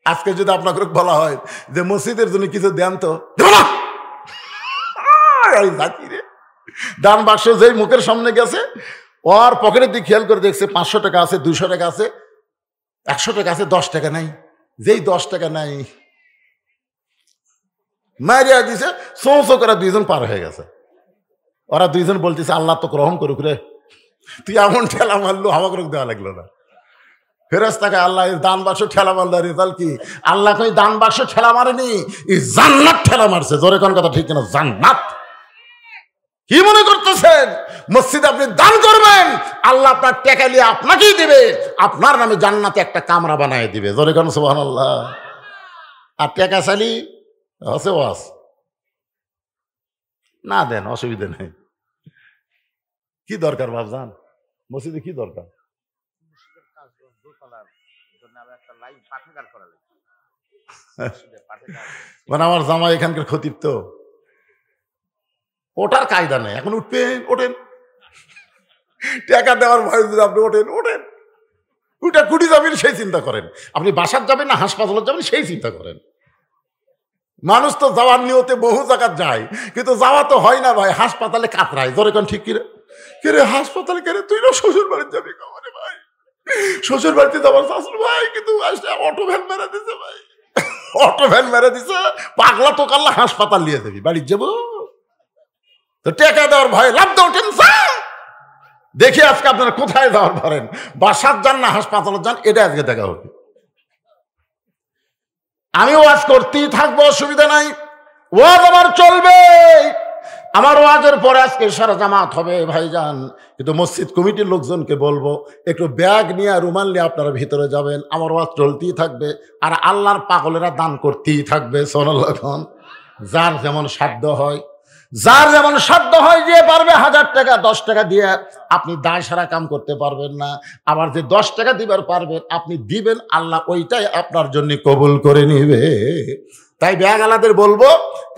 আজকে যদি আপনাকে বলা হয় যে মসজিদের জন্য কিছু দেন তো, দেব না, দান বাক্স যেই মুখের সামনে গেছে, ওর পকেটের দিকে খেয়াল করে দেখছে 500 টাকা আছে, 200 টাকা আছে, 100 টাকা আছে, 10 টাকা নাই। যেই 10 টাকা নাই মারিয়া দিছে, চৌচো করে 2 জন পার হয়ে গেছে। ওরা 2 জন বলতেছে আল্লাহ তো গ্রহণ করুক রে, তুই এমন ঠেলা মারলো আমাকে দেওয়া লাগলো না। ফেরেশতাকে আল্লাহ দান বাক্স ঠেলা মারলো, রেজাল্ট কি? আল্লাহ কই দান বাক্স ঠেলা মারেনি, এই জান্নাত ঠেলা মারছে। জোরে কোন কথা ঠিক কিনা? জান্নাত। কি মনে করতেছেন মসজিদে আপনি দান করবেন, আল্লাহ আপনার টাকা নিয়ে আপনাকেই দিবে, আপনার নামে জান্নাতে একটা কামরা বানায় দিবে। জোরে কোন সুবহানাল্লাহ। আর টাকা চালি আছে ওয়াস না দেন, অসুবিধা নেই। কি দরকার ভাবজান, মসজিদে কি দরকার? মানে আমার জামা এখানকার খতিব তো, ওটার কায়দা নেই। এখন উঠবেন, ওঠেন, টাকা দেওয়ার ভয় যদি আপনি ওঠেন, ওঠেন, ওটা কুটি যাবেন সেই চিন্তা করেন, আপনি বাসার যাবেন না হাসপাতালে যাবেন সেই চিন্তা করেন। মানুষ তো যাওয়ার নিয়তে বহু জায়গা যায়, কিন্তু যাওয়া তো হয় না ভাই, হাসপাতালে কাতরায়। ধরে কোন ঠিক কিরে, কিরে হাসপাতালে কেন? তুই না শ্বশুর বাড়িতে যাবি? কামারে ভাই শ্বশুর বাড়িতে যাবার শাশুর ভাই, কিন্তু অটো ভ্যান মেরে দিছে ভাই, অটো ভ্যান মেরে দিছে, পাগলা তো কাল্লা হাসপাতাল নিয়ে যাবি, বাড়ি যাবো তো টাকা দেওয়ার ভয় লাভ দাও টেনশন। দেখি আজকে আপনারা কোথায় যাওয়ার ধরেন, বাসার যান না হাসপাতালে যান, এটা আজকে দেখা হবে। আমি ওয়াজ করতেই থাকবো, অসুবিধা নাই, ওয়াজ আমার চলবে। আমার ওয়াজের পরে আজকে সারা জামাত হবে ভাইজান, কিন্তু মসজিদ কমিটির লোকজনকে বলবো একটু ব্যাগ নিয়ে রুমাল নিয়ে আপনারা ভিতরে যাবেন, আমার ওয়াজ চলতেই থাকবে, আর আল্লাহর পাগলেরা দান করতেই থাকবে। সোনাল্লাহ, যার যেমন সাধ্য হয়, যার যেমন সাধ্য হয়, যে পারবে 1000 টাকা 10 টাকা দিয়ে আপনি দায় সারা কাম করতে পারবেন না, আবার যে 10 টাকা দিবার পারবেন আপনি দিবেন, আল্লাহ ওইটাই আপনার জন্য কবুল করে নিবে। তাই ব্যাগওয়ালাদের বলবো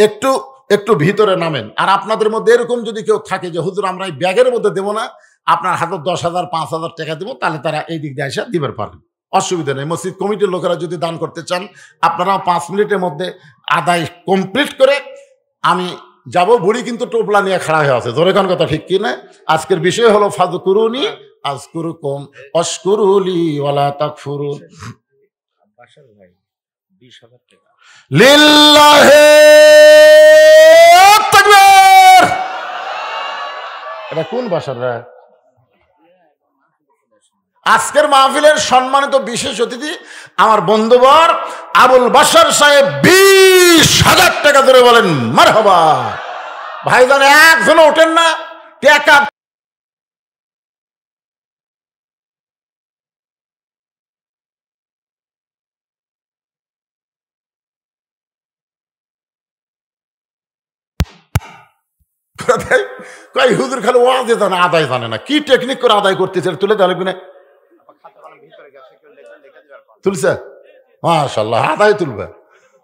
একটু একটু ভিতরে নামেন। আর আপনাদের মধ্যে এরকম যদি কেউ থাকে যে হুজুর আমরা এই ব্যাগের মধ্যে দেবো না, আপনার হাতে 10,000 5,000 টাকা দেবো, তাহলে তারা এই দিক দিয়ে এসে দিবার পারেন, অসুবিধা নেই। মসজিদ কমিটির লোকেরা যদি দান করতে চান, আপনারাও 5 মিনিটের মধ্যে আদায় কমপ্লিট করে আমি যাব। বুড়ি কিন্তু টোপলা নিয়ে খাড়া হয়ে আছে, জোরে কোন কথা ঠিক কি না? আজকের বিষয় হলো ফাযকুরুনি আযকুরুকুম ওয়াশকুরুলি ওয়ালা তাকফুরুন। লিল্লাহি তাকবীর। এটা কোন বাসার রে? আজকের মাহফিলের সম্মানিত বিশেষ অতিথি আমার বন্ধুবর আবুল বাশার সাহেব 20,000 টাকা ধরে বলেন মারহাবা। ভাইজান একজনও ওঠেন না, টাকা কই হুজুর খালি ওয়াজে জানে, আদায় জানে না। কি টেকনিক করে আদায় করতেছে তুলে দেওয়া লাগবে না? তুলছে মাশাআল্লাহ, আদায় তুলবে।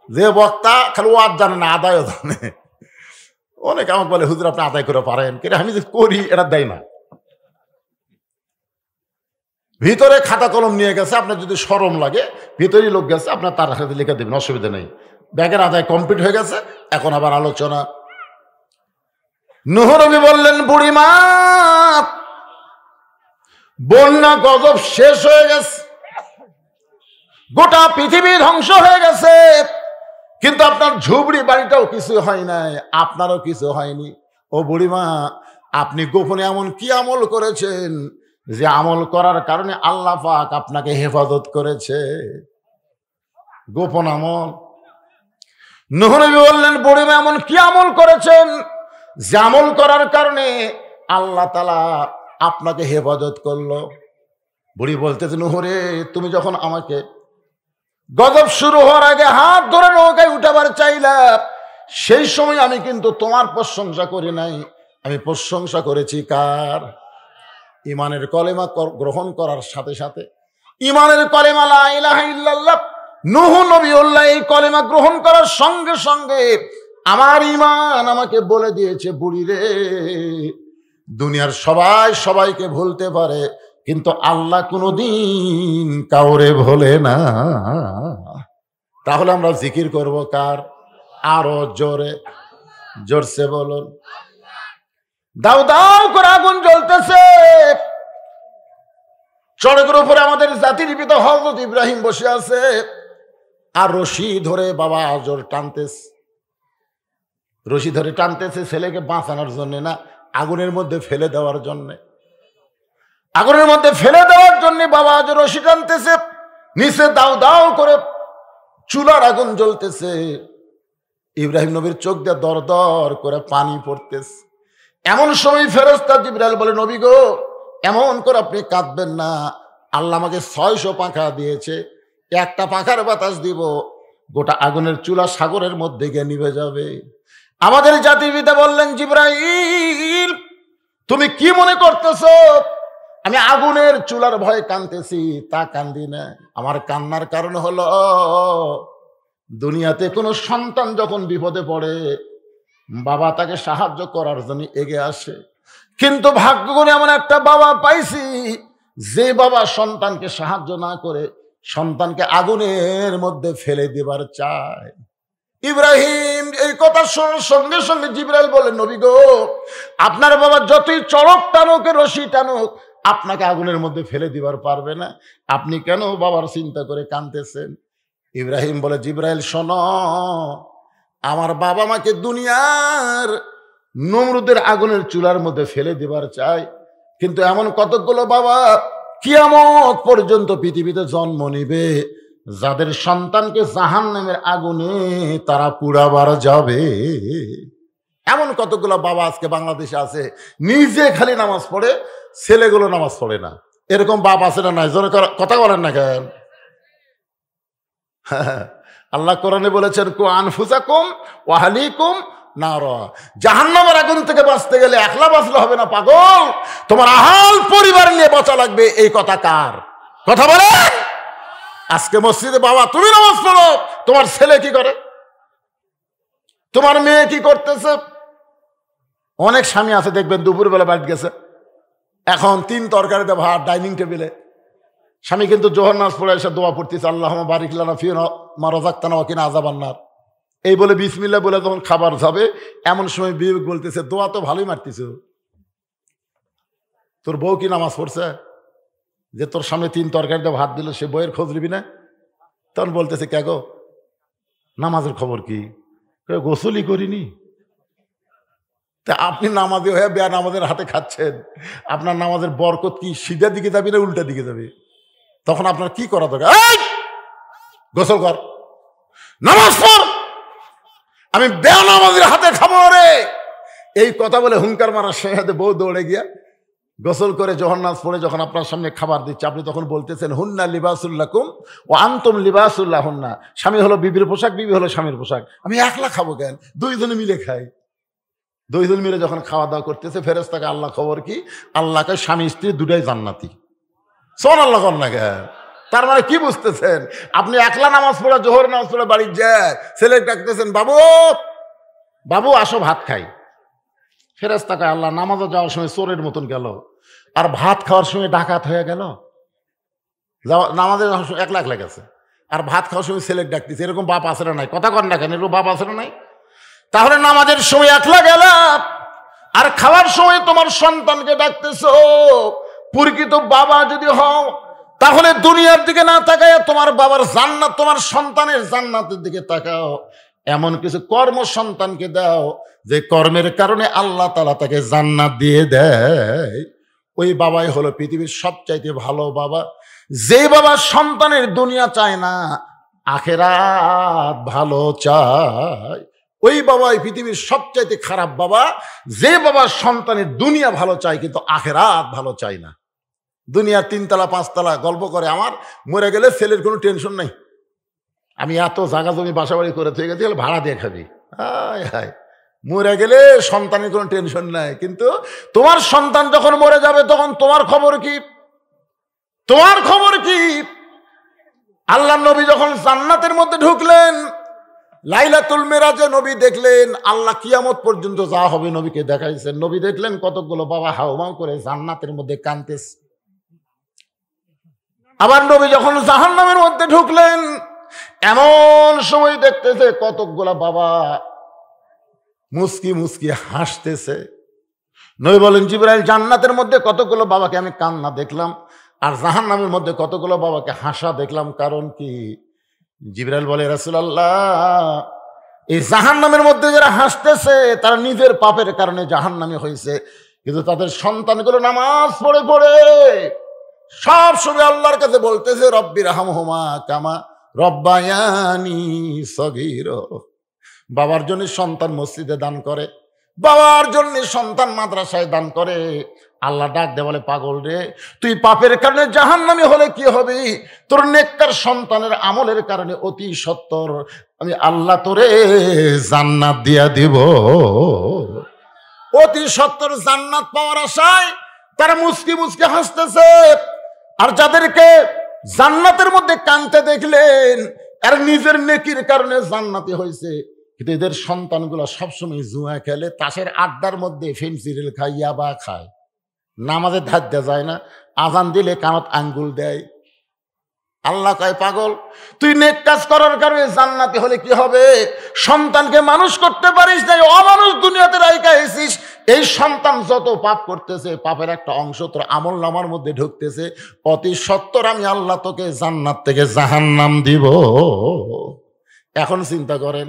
যে বক্তা খালি ওয়াজ জানে না, আদায়ও জানে। অনেকে আমাকে বলে হুজুর আপনি আদায় করে পারেন, কিন্তু আমি যে করি এটা দেয় না। ভিতরে খাতা কলম নিয়ে গেছে, আপনার যদি শরম লাগে ভিতরেই লোক গেছে, আপনার তার সাথে লিখে দেবেন, অসুবিধা নেই। ব্যাগের আদায় কমপ্লিট হয়ে গেছে, এখন আবার আলোচনা। নূহ নবী বললেন বুড়িমা বন্যা গজব শেষ হয়ে গেছে, গোটা পৃথিবী ধ্বংস হয়ে গেছে, কিন্তু আপনার ঝুবড়ি বাড়িটাও কিছু হয় নাই, আপনারও কিছু হয়নি। ও বুড়িমা আপনি গোপনে এমন কি আমল করেছেন যে আমল করার কারণে আল্লাহ পাক আপনাকে হেফাজত করেছে? গোপন আমল। নূহ নবী বললেন বুড়িমা এমন কি আমল করেছেন যে আমল করার কারণে আল্লাহ তাআলা আপনাকে হেফাজত করলো? বুড়ি বলতেছে নূহ রে, তুমি যখন আমাকে গজব শুরু হওয়ার আগে হাত ধরে নৌকায় উঠাবার চাইলাম, সেই সময় আমি কিন্তু তোমার প্রশংসা করি নাই, আমি প্রশংসা করেছি কার? ইমানের কলেমা গ্রহণ করার সাথে সাথে, ইমানের কলেমা লা ইলাহা ইল্লাল্লাহ নূহ নবীউল্লাহ এই কলেমা গ্রহণ করার সঙ্গে সঙ্গে আমার ইমান আমাকে বলে দিয়েছে বুড়ি রে, দুনিয়ার সবাই সবাইকে ভুলতে পারে, কিন্তু আল্লাহ কোনোদিন কাউরে ভোলে না। তাহলে আমরা জিকির করব কার? আরো জোরে, জোরসে বলুন। দাও দাও করে আগুন জ্বলতেছে, চড়কের উপরে আমাদের জাতির পিতা হযরত ইব্রাহিম বসে আছে, আর রশি ধরে বাবা আজর টানতেছে, রশি ধরে টানতেছে ছেলেকে বাঁচানোর জন্য না, আগুনের মধ্যে ফেলে দেওয়ার জন্য। আগুনের মধ্যে ফেলে দেওয়ার জন্য বাবা আজর রশি টানতেছে, নিচে দাও দাও করে চুলার আগুন জ্বলতেছে, ইব্রাহিম নবীর চোখ দিয়ে দর দর করে পানি পড়তেছে। এমন সময় ফেরেশতা জিবরাইল বলে নবী গো এমন করে আপনি কাঁদবেন না, আল্লাহ আমাকে 600 পাখা দিয়েছে, একটা পাখার বাতাস দিব গোটা আগুনের চুলা সাগরের মধ্যে গিয়ে নিভে যাবে। আমাদের জাতির পিতা বললেন জিবরাইল তুমি কি মনে করতেছো আমি আগুনের চুলার ভয়ে কাঁদতেছি? তা কান্দি না, আমার কান্নার কারণ হলো দুনিয়াতে কোনো সন্তান যখন বিপদে পড়ে বাবা তাকে সাহায্য করার জন্য এগিয়ে আসে, কিন্তু ভাগ্য করে এমন একটা বাবা পাইছি যে বাবা সন্তানকে সাহায্য না করে সন্তানকে আগুনের মধ্যে ফেলে দিবার চায়। ইব্রাহিম এই কথা শোনার সঙ্গে সঙ্গে জিবরাইল বলে নবী গো আপনার বাবা যতই চড়ক টানুক রশি টানুক আপনাকে আগুনের মধ্যে ফেলে দিবার পারবে না, আপনি কেন বাবার চিন্তা করে কাঁদতেছেন? ইব্রাহিম বলে জিবরাইল শোনো, আমার বাবা মাকে দুনিয়ার নমরুদের আগুনের চুলার মধ্যে ফেলে দিবার চাই, কিন্তু এমন কতগুলো বাবা কিয়ামত পর্যন্ত পৃথিবীতে জন্ম নিবে যাদের সন্তানকে জাহান্নামের আগুনে তারা পুড়াবার যাবে। এমন কতগুলো বাবা আজকে বাংলাদেশে আছে নিজে খালি নামাজ পড়ে, ছেলেগুলো নামাজ পড়ে না। এরকম বাপ আছে না নাই? জোরে কথা বলেন না কেন? আল্লাহ কোরআনে বলেছেন কু আনফুসাকুম ওয়া আহলিকুম নারা, জাহান্নামের আগুন থেকে বাঁচতে গেলে একলা বাঁচলে হবে না পাগল, তোমার আহাল পরিবার নিয়ে বাঁচা লাগবে। এই কথা কার কথা বলে? আজকে মসজিদে বাবা তুমি নামাজ পড়ো, তোমার ছেলে কি করে, তোমার মেয়ে কি করতেছে? অনেক স্বামী আছে দেখবেন দুপুরবেলা বাড়ি গেছে, এখন 3 তরকারিতে ভাত ডাইনিং টেবিলে, স্বামী কিন্তু জোহর নামাজ পড়ে এসে দোয়া পড়তেছে আল্লাহুম্মা বারিক লানা ফি মা রাযাকতানা ওয়া কিনা আযাবান নার, এই বলে বিসমিল্লাহ বলে যখন খাবার যাবে এমন সময় বিবেক বলতেছে দোয়া তো ভালোই মারতেছ, তোর বউ কি নামাজ পড়ছে যে তোর সামনে 3 তরকারিতে ভাত দিল, সে বইয়ের খোঁজ নিবি না? তখন বলতেছে কে গো নামাজের খবর কি? গোসলই করিনি। তা আপনি নামাজে হয়ে বেয়া নামাজের হাতে খাচ্ছেন, আপনার নামাজের বরকত কি সিধা দিকে যাবে না উল্টা দিকে যাবে? তখন আপনার কি করা দরকার? গোসল কর, নামাজ পড়, আমি বেয়া নামাজের হাতে খাবো রে। এই কথা বলে হুঙ্কার মারার সাথে বউ দৌড়ে গিয়া গোসল করে যখন নামাজ পড়ে যখন আপনার সামনে খাবার দিচ্ছে, আপনি তখন বলতেছেন হুন্না লিবাসুল্লাকুম ও আনতুম লিবাসুল্লাহ হুন্না। স্বামী হলো বিবির পোশাক, বিবি হলো স্বামীর পোশাক। আমি একলা খাবো কেন? দুইজনে মিলে খাই। দুইজন মিলে যখন খাওয়া দাওয়া করতেছে, ফেরেশতাকে আল্লাহ খবর কি, আল্লাহকে স্বামী স্ত্রী দুটাই জান্নাতি। সুবহানাল্লাহ কর না কেন? তার মানে কি বুঝতেছেন? আপনি একলা নামাজ পড়ে, জোহর নামাজ পড়ে বাড়ি যায়, ছেলে ডাকতেছেন বাবু বাবু আসো ভাত খাই। ফেরেশতাকে আল্লাহ নামাজে যাওয়ার সময় চোরের মতন গেল, আর ভাত খাওয়ার সময় ডাকাত হয়ে গেল। নামাজে যাওয়ার সময় একলা একলা গেছে, আর ভাত খাওয়ার সময় ছেলে ডাকতেছে। এরকম বাপ আছে না নাই? কথা কর না কেন? এরকম বাপ আছে না নাই? তাহলে নামাজের সময় একলা গেলাম, আর খাওয়ার সময় তোমার সন্তানকে ডাকতেছো। প্রকৃত বাবা যদি হও, তাহলে দুনিয়ার দিকে না তাকায় তোমার বাবার জান্নাত, তোমার সন্তানের জান্নাতের দিকে তাকাও। এমন কিছু কর্ম সন্তানকে দাও যে কর্মের কারণে আল্লাহ তাআলা তাকে জান্নাত দিয়ে দেয়। ওই বাবাই হলো পৃথিবীর সবচাইতে ভালো বাবা। যে বাবা সন্তানের দুনিয়া চায় না, আখেরাত ভালো চায়, ওই বাবাই পৃথিবীর সবচাইতে খারাপ বাবা। যে বাবা সন্তানের দুনিয়া ভালো চায় কিন্তু আখেরাত ভালো চায় না। দুনিয়ার 3 তলা 5 তলা গল্প করে, আমার মরে গেলে ছেলের কোনো টেনশন নাই, আমি এত জায়গা জমি বাসা বাড়ি করে থেকে গেছি, ভাড়া দিয়ে খাবি। হায় হায়, মরে গেলে সন্তানের কোনো টেনশন নাই। কিন্তু তোমার সন্তান যখন মরে যাবে তখন তোমার খবর কি? তোমার খবর কি? আল্লাহ নবী যখন জান্নাতের মধ্যে ঢুকলেন, লাইলাতুল মেরাজে নবী দেখলেন আল্লাহ কিয়ামত পর্যন্ত যা হবে নবীকে দেখাইছেন। নবী দেখলেন কতগুলো বাবা হাউমাউ করে জান্নাতের মধ্যে কাঁদতেছে। আবার নবী যখন জাহান্নামের মধ্যে ঢুকলেন, এমন সময় দেখতেছে কতগুলা বাবা মুস্কি মুস্কি হাসতেছে। নবী বলেন, জিবরাইল, জান্নাতের মধ্যে কতগুলো বাবাকে আমি কান্না দেখলাম, আর জাহান্নামের মধ্যে কতগুলো বাবাকে হাসা দেখলাম, কারণ কি? জিবরাইল বলে, রাসূলুল্লাহ, এই জাহান্নামের মধ্যে যারা হাসতেছে তারা নিজের পাপের কারণে জাহান্নামী হয়েছে, কিন্তু তাদের সন্তানগুলো নামাজ পড়ে পড়ে সব সময় আল্লাহর কাছে বলতেছে, রব্বির হামহুমা কামা রব্বায়ানি সগীরা। বাবার জন্য সন্তান মসজিদে দান করে, বাবার জন্য সন্তান মাদ্রাসায় দান করে। আল্লাহ ডাক দে বলে, পাগল রে, তুই পাপের কারণে জাহান্নামী হলে কি হবে? তোর নেককার সন্তানের আমলের কারণে অতি সত্বর আমি আল্লাহ তোরে জান্নাত দিয়া দিব। অতি সত্বর জান্নাত পাওয়ার আশায় তারা মুস্কি মুস্কি হাসতেছে। আর যাদেরকে জান্নাতের মধ্যে কাঁদতে দেখলেন, আর নিজের নেকির কারণে জান্নাতি হয়েছে, কিন্তু এদের সন্তানগুলো সবসময় জুয়া খেলে, তাসের আড্ডার মধ্যে ফেন্সিডিল খায়, ইয়াবা খায়, নামাজের ধার দেওয়া যায় না, আজান দিলে কানত আঙ্গুল দেয়। আল্লাহ কয়, পাগল, তুই নেক কাজ করার কারণে জান্নাতি হলে কি হবে? সন্তানকে মানুষ করতে পারিস নাই, অমানুষ দুনিয়াতে রাইখা এসেছিস। এই সন্তান যত পাপ করতেছে, পাপের একটা অংশ তোর আমল নামার মধ্যে ঢুকতেছে, অতি সত্বর আমি আল্লাহ তোকে জান্নাত থেকে জাহান্নাম দিব। এখন চিন্তা করেন,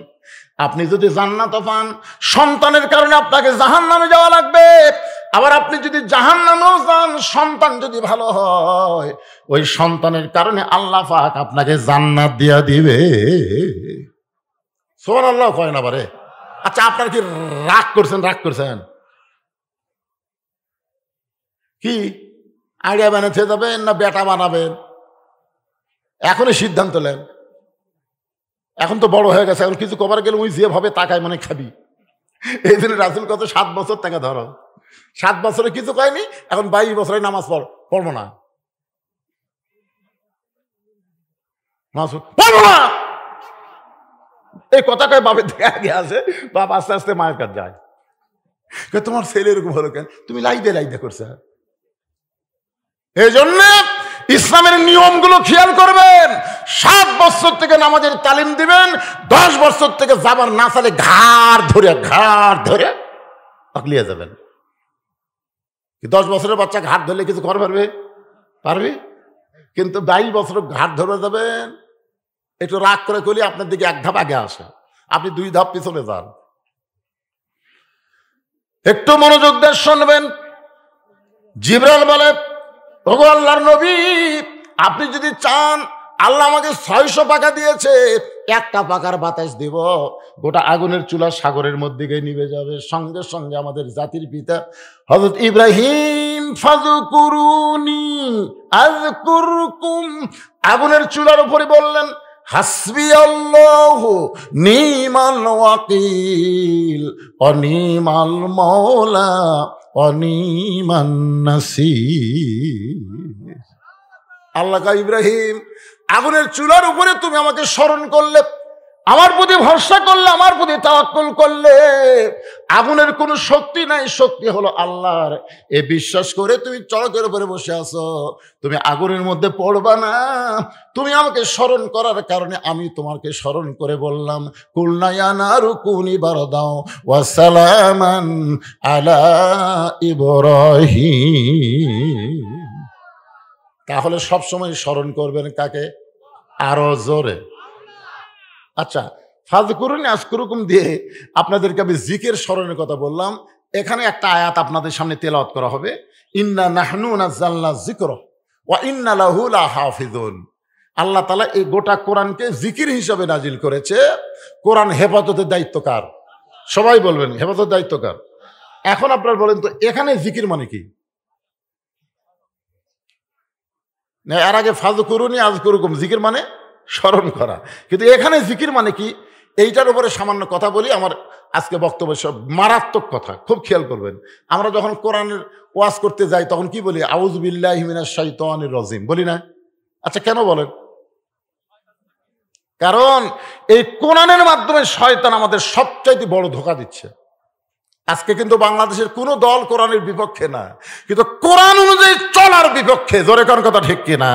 আপনি যদি জান্নাত পান, সন্তানের কারণে আপনাকে জাহান্নামে যাওয়া লাগবে। আবার আপনি যদি জাহান্নামেও যান, সন্তান যদি ভালো হয়, ওই সন্তানের কারণে আল্লাহ পাক আপনাকে জান্নাত দিয়া দিবে। সুবহানাল্লাহ কয় না বারে? আচ্ছা, আপনার কি রাগ করছেন? রাগ করছেন কি? আইডিয়া বানাতে যাবেন না বেটা বানাবেন? এখনই সিদ্ধান্ত নেন। এখন তো বড় হয়ে গেছে, এখন কিছু কবার গেলে ওই যেভাবে তাকায় মানে খাবি। এই জন্য রাসূল কত 7 বছর টাকা ধরো, 7 বছরে কিছু কয়নি, এখন 22 বছরে নামাজ পড়বো না, পড়বো না, এই কথাটাই বাপের থেকে আগে আসে। বাপ আস্তে আস্তে মায়ের কাছে যায়, তোমার ছেলে এরকম হলো কেন? তুমি লাইদে করছে। এই জন্য ইসলামের নিয়মগুলো খেয়াল করবেন। 7 বছর থেকে নামাজের তালিম দিবেন, 10 বছর থেকে যাবার না চালে ঘাড় ধরে পাকলিয়ে যাবেন। 10 বছরের বাচ্চা ঘাট ধরলে কিছু করে পারবে? কিন্তু 22 বছর ঘাট ধরে যাবেন, একটু রাগ করে করলে আপনার দিকে 1 ধাপ আগে আসে, আপনি 2 ধাপ পিছনে যান। একটু মনোযোগ দিয়ে শুনবেন। জিবরাইল বলে, ওগো আল্লাহর নবী, আপনি যদি চান, আল্লাহ আমাকে 600 পাখা দিয়েছে, একটা পাখার বাতাস দিব, গোটা আগুনের চুলা সাগরের মধ্যে গিয়ে নিভে যাবে। সঙ্গে সঙ্গে আমাদের জাতির পিতা হযরত ইব্রাহিম, ফাযকুরুনি আযকুরকুম, আগুনের চুলার উপরে বললেন, হাসবি আল্লাহু নিমাল ওয়াকিল অনিমাল মাওলা অনিমান নাসির। আল্লাহ কা, ইব্রাহিম, আগুনের চুলার উপরে তুমি আমাকে স্মরণ করলে, আমার প্রতি ভরসা করলে, আমার প্রতি তাওয়াক্কুল করলে, আগুনের কোনো শক্তি নাই, শক্তি হলো আল্লাহর, এ বিশ্বাস করে তুমি চড়কের উপরে বসে আছো, তুমি আগুনের মধ্যে পড়বা না। তুমি আমাকে স্মরণ করার কারণে আমি তোমাকে স্মরণ করে বললাম, কুলনা ইয়া নারু কুনি বারদাও ওয়া সালামান আলা ইব্রাহিম। তাহলে সবসময় স্মরণ করবেন কাকে? আরো জোরে। আচ্ছা, ফাযকুরুনি আযকুরকুম দিয়ে আপনাদেরকে আমি জিকির স্মরণের কথা বললাম। এখানে একটা আয়াত আপনাদের সামনে তেলাওয়াত করা হবে, ইন্না নাহনু নাযালনা যিকরা ওয়া ইন্না লাহু লাহাফিজুন। আল্লাহ তাআলা এই গোটা কোরআনকে জিকির হিসাবে নাজিল করেছে। কোরআন হেফাজতের দায়িত্ব কার? সবাই বলবেন, হেফাজতের দায়িত্ব কার? এখন আপনারা বলেন তো, এখানে জিকির মানে কি? এর আগে ফাযকুরুনি আযকুরকুম, জিকির মানে স্মরণ করা, কিন্তু এখানে জিকির মানে কি? এইটার উপরে সামান্য কথা বলি। আমার আজকে বক্তব্য সব মারাত্মক কথা, খুব খেয়াল করবেন। আমরা যখন কোরআনের ওয়াজ করতে যাই তখন কি বলি? আউযু বিল্লাহি মিনাশ শাইতানির রাজিম বলি না? আচ্ছা, কেন বলেন? কারণ এই কোরআনের মাধ্যমে শয়তান আমাদের সবচাইতে বড় ধোঁকা দিচ্ছে। আজকে কিন্তু বাংলাদেশের কোনো দল কোরআনের বিপক্ষে না, কিন্তু কোরআন অনুযায়ী চলার বিপক্ষে। জোরে কোন কথা ঠিক কিনা?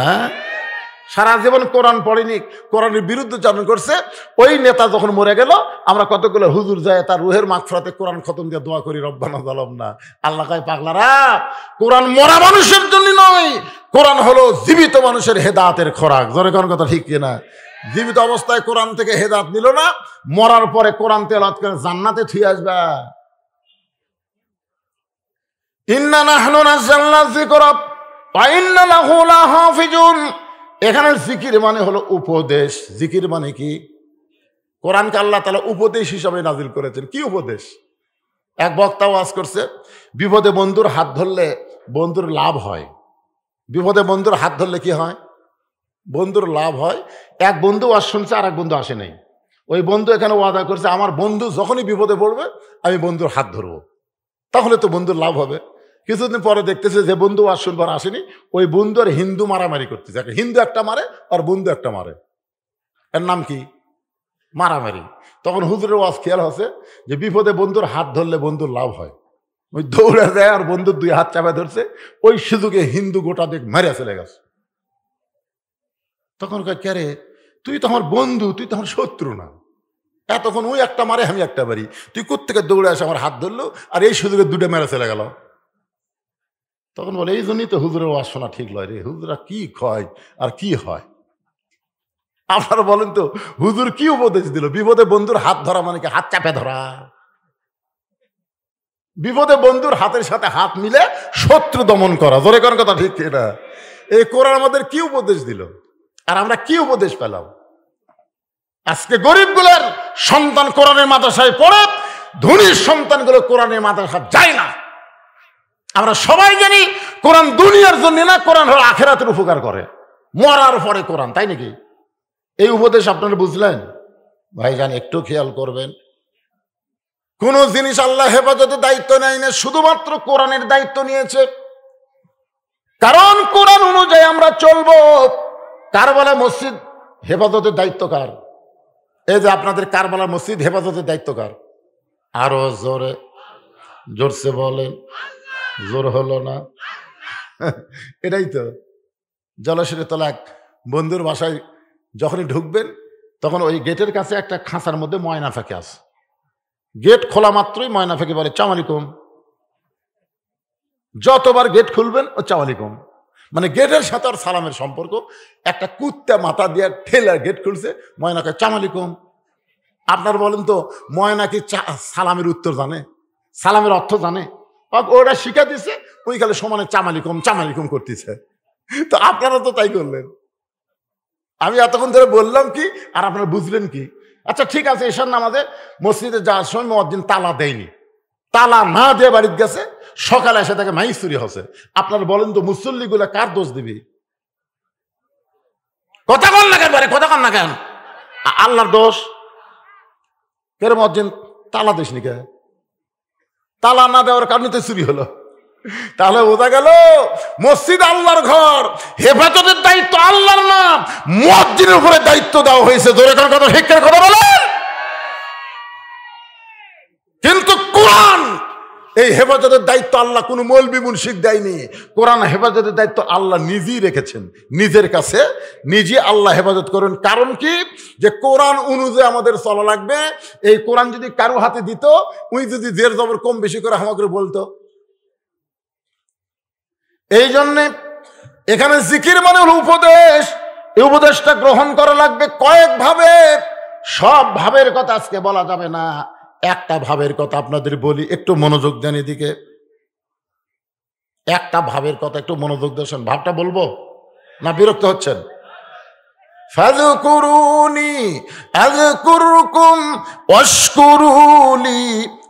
সারা জীবন কোরআন পড়েনি, কোরআনের বিরুদ্ধে চালন করছে। ওই নেতা যখন মরে গেল, আমরা কতগুলো হুজুর যায় তার রুহের মাগফিরাতে কোরআন খতম দিয়ে দোয়া করি, রব্বানা যালামনা। আল্লাহ কয়, পাগলারা, কোরআন মরা মানুষের জন্য নয়, কোরআন হলো জীবিত মানুষের হেদায়েতের খোরাক। জোরে কোন কথা ঠিক কিনা? জীবিত অবস্থায় কোরআন থেকে হেদায়েত নিল না, মরার পরে কোরআন তেলাওয়াত করে জান্নাতে থুই আসবে। ইন্না নাহনু নাযালনা যিকরা ওয়া ইন্না লাহু লাহাফিজুন। এখানে জিকির মানে হলো উপদেশ। জিকির মানে কি? কোরআনকে আল্লাহ তাআলা উপদেশ হিসাবে নাজিল করেছেন। কি উপদেশ? এক বক্তা ওয়াজ করছে, বিপদে বন্ধুর হাত ধরলে বন্ধুর লাভ হয়। বিপদে বন্ধুর হাত ধরলে কি হয়? বন্ধুর লাভ হয়। এক বন্ধু ওয়াজ শুনছে, আর এক বন্ধু আসে নাই। ওই বন্ধু এখানে ওয়াদা করছে, আমার বন্ধু যখনই বিপদে পড়বে আমি বন্ধুর হাত ধরবো, তাহলে তো বন্ধুর লাভ হবে। কিছুদিন পরে দেখতেছে যে বন্ধু ওয়াজ শুনবার আসেনি, ওই বন্ধু আর হিন্দু মারামারি করতেছে। হিন্দু একটা মারে আর বন্ধু একটা মারে, এর নাম কি? মারামারি। তখন হুজুরের ওয়াজ খেয়াল হচ্ছে যে বিপদে বন্ধুর হাত ধরলে বন্ধুর লাভ হয়। ওই দৌড়ে যায় আর বন্ধুর দুই হাত চাপা ধরছে, ওই সুযোগে হিন্দু গোটা দেখ মেরে চলে গেছে। তখন কয়, কে রে, তুই তো আমার বন্ধু, তুই তো আমার শত্রু না। এতক্ষণ ওই একটা মারে, আমি একটা মারি, তুই কোত্থেকে দৌড়ে আসে আমার হাত ধরলো আর এই সুযোগে দুটো মেরে চলে গেল। তখন বলে, এই জন্যই তো হুজুরের ওয়াজ শোনা ঠিক লয় রে, হুজুরা কি কয় আর কি হয়। আপনারা বলেন তো, হুজুর কি উপদেশ দিল? বিপদে বন্ধুর হাত ধরা মানে কি? হাত চাপে ধরা। বিপদে বন্ধুর হাতের সাথে হাত মিলে শত্রু দমন করা। জোরে কোন কথা ঠিক কিনা? এই কোরআন আমাদের কি উপদেশ দিল, আর আমরা কি উপদেশ পেলাম? আজকে গরিবগুলোর সন্তান কোরআনের মাদ্রাসায় পড়ে, ধনীর সন্তানগুলো কোরআনের মাদ্রাসায় যায় না। আমরা সবাই জানি কোরআন দুনিয়ার জন্য না, কোরআন হলো আখিরাতের উপকার করে, মরার পরে কোরআন, তাই নাকি? এই উপদেশ আপনারা বুঝলেন? ভাইজান, একটু খেয়াল করবেন। কোন জিনিস আল্লাহ হেফাজতের দায়িত্ব নেয় না, শুধুমাত্র কোরআনের দায়িত্ব নিয়েছে। কারণ কোরআন অনুযায়ী আমরা চলবো। কারবালা মসজিদ হেফাজতের দায়িত্ব কার? এই যে আপনাদের কারবালা মসজিদ হেফাজতের দায়িত্ব কার? আরো জোরে, জোরসে বলেন। জোর হলো না? এটাই তো। জলাশয়ের তলা এক বন্ধুর বাসায় যখনই ঢুকবেন, তখন ওই গেটের কাছে একটা খাঁচার মধ্যে ময়না পাখি আছে। গেট খোলা মাত্রই ময়না পাখি বলে, আসসালামু আলাইকুম। যতবার গেট খুলবেন, ও আসসালামু আলাইকুম। মানে গেটের সাথে আর সালামের সম্পর্ক। একটা কুত্তা মাথা দিয়ে ঠেলে গেট খুলছে, ময়নাকে আসসালামু আলাইকুম। আপনার বলেন তো, ময়না কি সালামের উত্তর জানে? সালামের অর্থ জানে? ওরা শিখা দিছে, ওই খালি সমানে চামালিকম করতেছে। তো আপনারা তো তাই করলেন। আমি এতক্ষণ ধরে বললাম কি আর আপনারা বুঝলেন কি? আচ্ছা ঠিক আছে, এশার নামাজে মসজিদে যাওয়ার সময় মুয়াজ্জিন তালা দেয়নি, তালা না দিয়ে বাড়িতে গেছে, সকালে এসে তাকে মাইক চুরি হচ্ছে। আপনারা বলেন তো মুসল্লিগুলা কার দোষ দিবি? কথা কন না কেন, কথা কন না কেন? আল্লাহর দোষ। কেন মুয়াজ্জিন তালা দিস নি কে? তালা না দেওয়ার কারণে তো চুরি হলো। তাহলে বোঝা গেল মসজিদ আল্লাহর ঘর, হেফাজতের দায়িত্ব আল্লাহর না, মুয়াজ্জিনের উপরে দায়িত্ব দেওয়া হয়েছে। জোরে কোন কথা ঠিক করে কথা বলেন। কিন্তু কোরআন এই হেফাজতের দায়িত্ব আল্লাহ কোনো মৌলবি মুনশিক দেয়নি। কোরআন হেফাজতের দায়িত্ব আল্লাহ নিজেই রেখেছেন, নিজের কাছে নিজে আল্লাহ হেফাজত করেন। কারণ কি? যে কোরআন অনুযায়ী আমাদের চলা লাগবে। এই কোরআন যদি কারো হাতে দিত, উনি যদি জের জবর কম বেশি করে আমাকে বলতো। এই জন্যে এখানে জিকির মানে হলো উপদেশ। এই উপদেশটা গ্রহণ করা লাগবে কয়েক ভাবে। সব ভাবের কথা আজকে বলা যাবে না, একটা ভাবের কথা আপনাদের বলি, একটু মনোযোগ দেন এদিকে। একটা ভাবের কথা একটু মনোযোগ দেন। ভাবটা বলবো না বিরক্ত হচ্ছেন? ফাযকুরুনি আযকুরকুম ওয়াশকুরুলি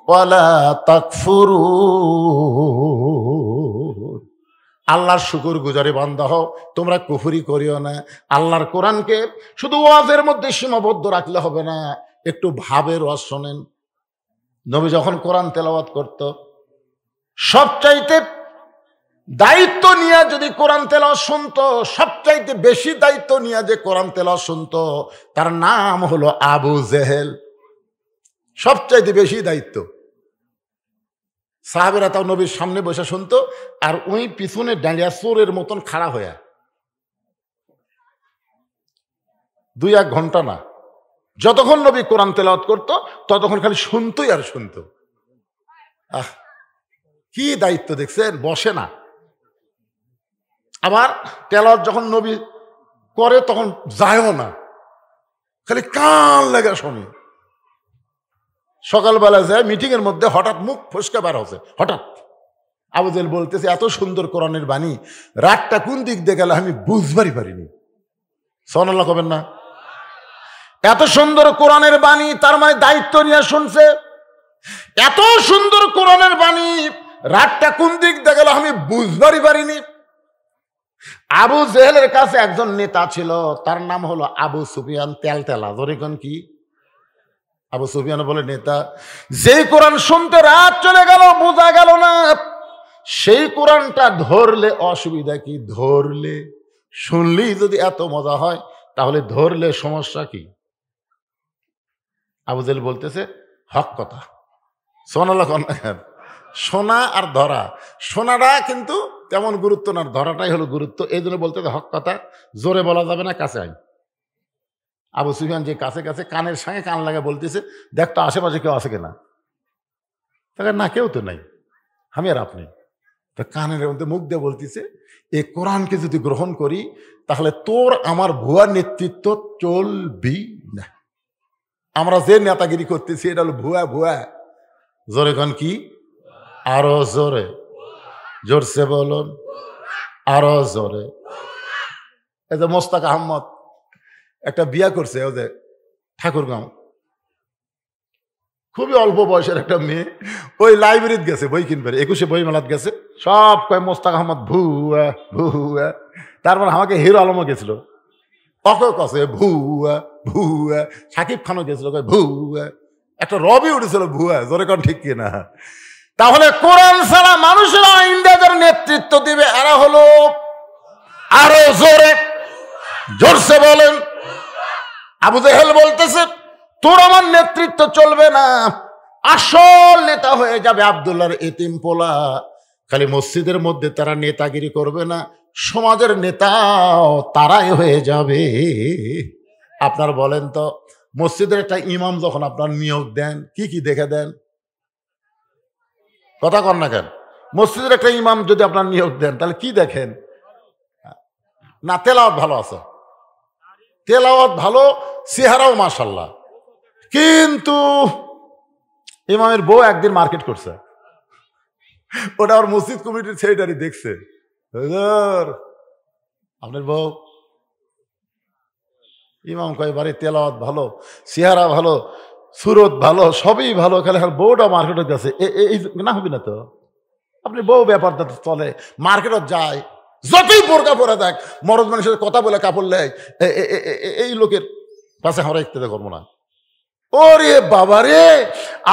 ওয়ালা তাকফুরুন। আল্লাহর শুকর গুজারি বান্দা হও, তোমরা কুফরি করিও না। আল্লাহর কোরআনকে শুধু ওয়াজের মধ্যে সীমাবদ্ধ রাখলে হবে না, একটু ভাবের ওয়াজ শোনেন। নবী যখন কোরআন তেলাওয়াত করত, সবচাইতে দায়িত্ব নিয়ে যদি কোরআন তেলাওয়াত শুনতো, সবচাইতে বেশি দায়িত্ব নিয়ে যে কোরআন তেলাওয়াত শুনতো, তার নাম হলো আবু জেহেল। সবচাইতে বেশি দায়িত্ব। সাহাবেরা তাও নবীর সামনে বসে শুনতো, আর ওই পিছনে দাঁড়িয়ে চোরের মতন খাড়া হয়ে 2-1 ঘন্টা না, যতক্ষণ নবী কোরআন তেলাওয়াত করতো ততক্ষণ খালি শুনতোই আর শুনতো। কি দায়িত্ব দেখছেন? বসে না। আবার তেলাওয়াত যখন নবী করে তখন যায়ও না, খালি কান লাগা শোনে। সকালবেলা যায় মিটিং এর মধ্যে, হঠাৎ মুখ ফসকা বার হচ্ছে। হঠাৎ আবু জেহেল বলতেছে, এত সুন্দর কোরআনের বাণী, রাতটা কোন দিক দিয়ে গেল আমি বুঝবারই পারিনি। সুবহানাল্লাহ কবেন না? এত সুন্দর কোরআনের বাণী, তার মানে দায়িত্ব নিয়ে শুনছে। এত সুন্দর কোরআনের বাণী, রাতটা কোন দিক দিয়ে গেল আমি বুঝবারই পারিনি। আবু জেহেলের কাছে একজন নেতা ছিল, তার নাম হলো আবু সুফিয়ান তেলতেলা। ধরে কোন কি? আবু সুফিয়ান বলে নেতা, যেই কোরআন শুনতে রাত চলে গেল, বোঝা গেল না, সেই কোরআনটা ধরলে অসুবিধা কি? ধরলে শুনলেই যদি এত মজা হয়, তাহলে ধরলে সমস্যা কি? আবু জেহেল বলতেছে, হক কথা। সুবহানাল্লাহ। শোনা আর ধরা, শোনাটা কিন্তু তেমন গুরুত্ব না, ধরাটাই হলো গুরুত্ব। এই জন্য বলতে হক কথা, জোরে বলা যাবে না, কাছে আই। আবু সুফিয়ান যে কাছে কাছে কানের সঙ্গে কান লাগা বলতেছে, দেখ তো আশেপাশে কেউ আছে কিনা। তাকে না, কেউ তো নাই, আমি আর আপনি। তা কানের মধ্যে মুখ দিয়ে বলতেছে, এই কোরআনকে যদি গ্রহণ করি তাহলে তোর আমার ভুয়া নেতৃত্ব চলবি না। আমরা যে নেতাগিরি করতেছি এটা হলো ভুয়া। ভুয়া। জোরে কন কি? আরো জোরে, জোরসে বলুন, আরো জোরে। এই যে মোস্তাক আহমদ একটা বিয়া করছে, ও যে ঠাকুরগাঁও, খুবই অল্প বয়সের একটা মেয়ে, ওই লাইব্রেরিতে গেছে বই কিনবে, 21শে বই মেলাত গেছে, সব কয় মোস্তাক আহমদ ভুয়া ভুয়া। তারপর আমাকে হিরো আলমও গেছিল, কছে ভুয়া ভুয়া। সাকিব খানও গেছিল, কয় ভুয়া। একটা রবি উঠেছিল ভুয়া। জোরে কন ঠিক কিনা? তাহলে কোরআন ছাড়া মানুষেরা ইন্ডিয়াদের নেতৃত্ব দিবে, এরা হলো আরো জোরে, জোরসে বলেন। আবু জেহেল বলতেছে, তোর আমার নেতৃত্ব চলবে না, আসল নেতা হয়ে যাবে আব্দুল্লাহর এতিম পোলা। খালি মসজিদের মধ্যে তারা নেতাগিরি করবে না, সমাজের নেতাও তারাই হয়ে যাবে। আপনার বলেন তো, মসজিদের একটা ইমাম যখন আপনার নিয়োগ দেন, কি কি দেখে দেন? কথা কন না কেন? মসজিদের একটা ইমাম যদি আপনার নিয়োগ দেন, তাহলে কি দেখেন? না, তেলাওয়াত ভালো আছে, তেলাওয়াত ভালো, চেহারাও মাশাআল্লাহ, কিন্তু ইমামের বউ একদিন মার্কেট করছে, ওটা আর মসজিদ কমিটির সেক্রেটারি দেখছে, আপনার বউ ইমাম কয় বাড়ি তেলাওয়াত ভালো, চেহারা ভালো, সুরত ভালো, সবই ভালো, খালি বউটা মার্কেটে গেছে, এই না হবে না তো। আপনি বউ ব্যাপারটা চলে, মার্কেটত যায়, যতই বোরকা পরে দেখ, মরদ মানুষের কথা বলে কাপড় লেয়, এই লোকের পাশে আমরা ইত্যাদি করবো না। ওরে বাবা রে,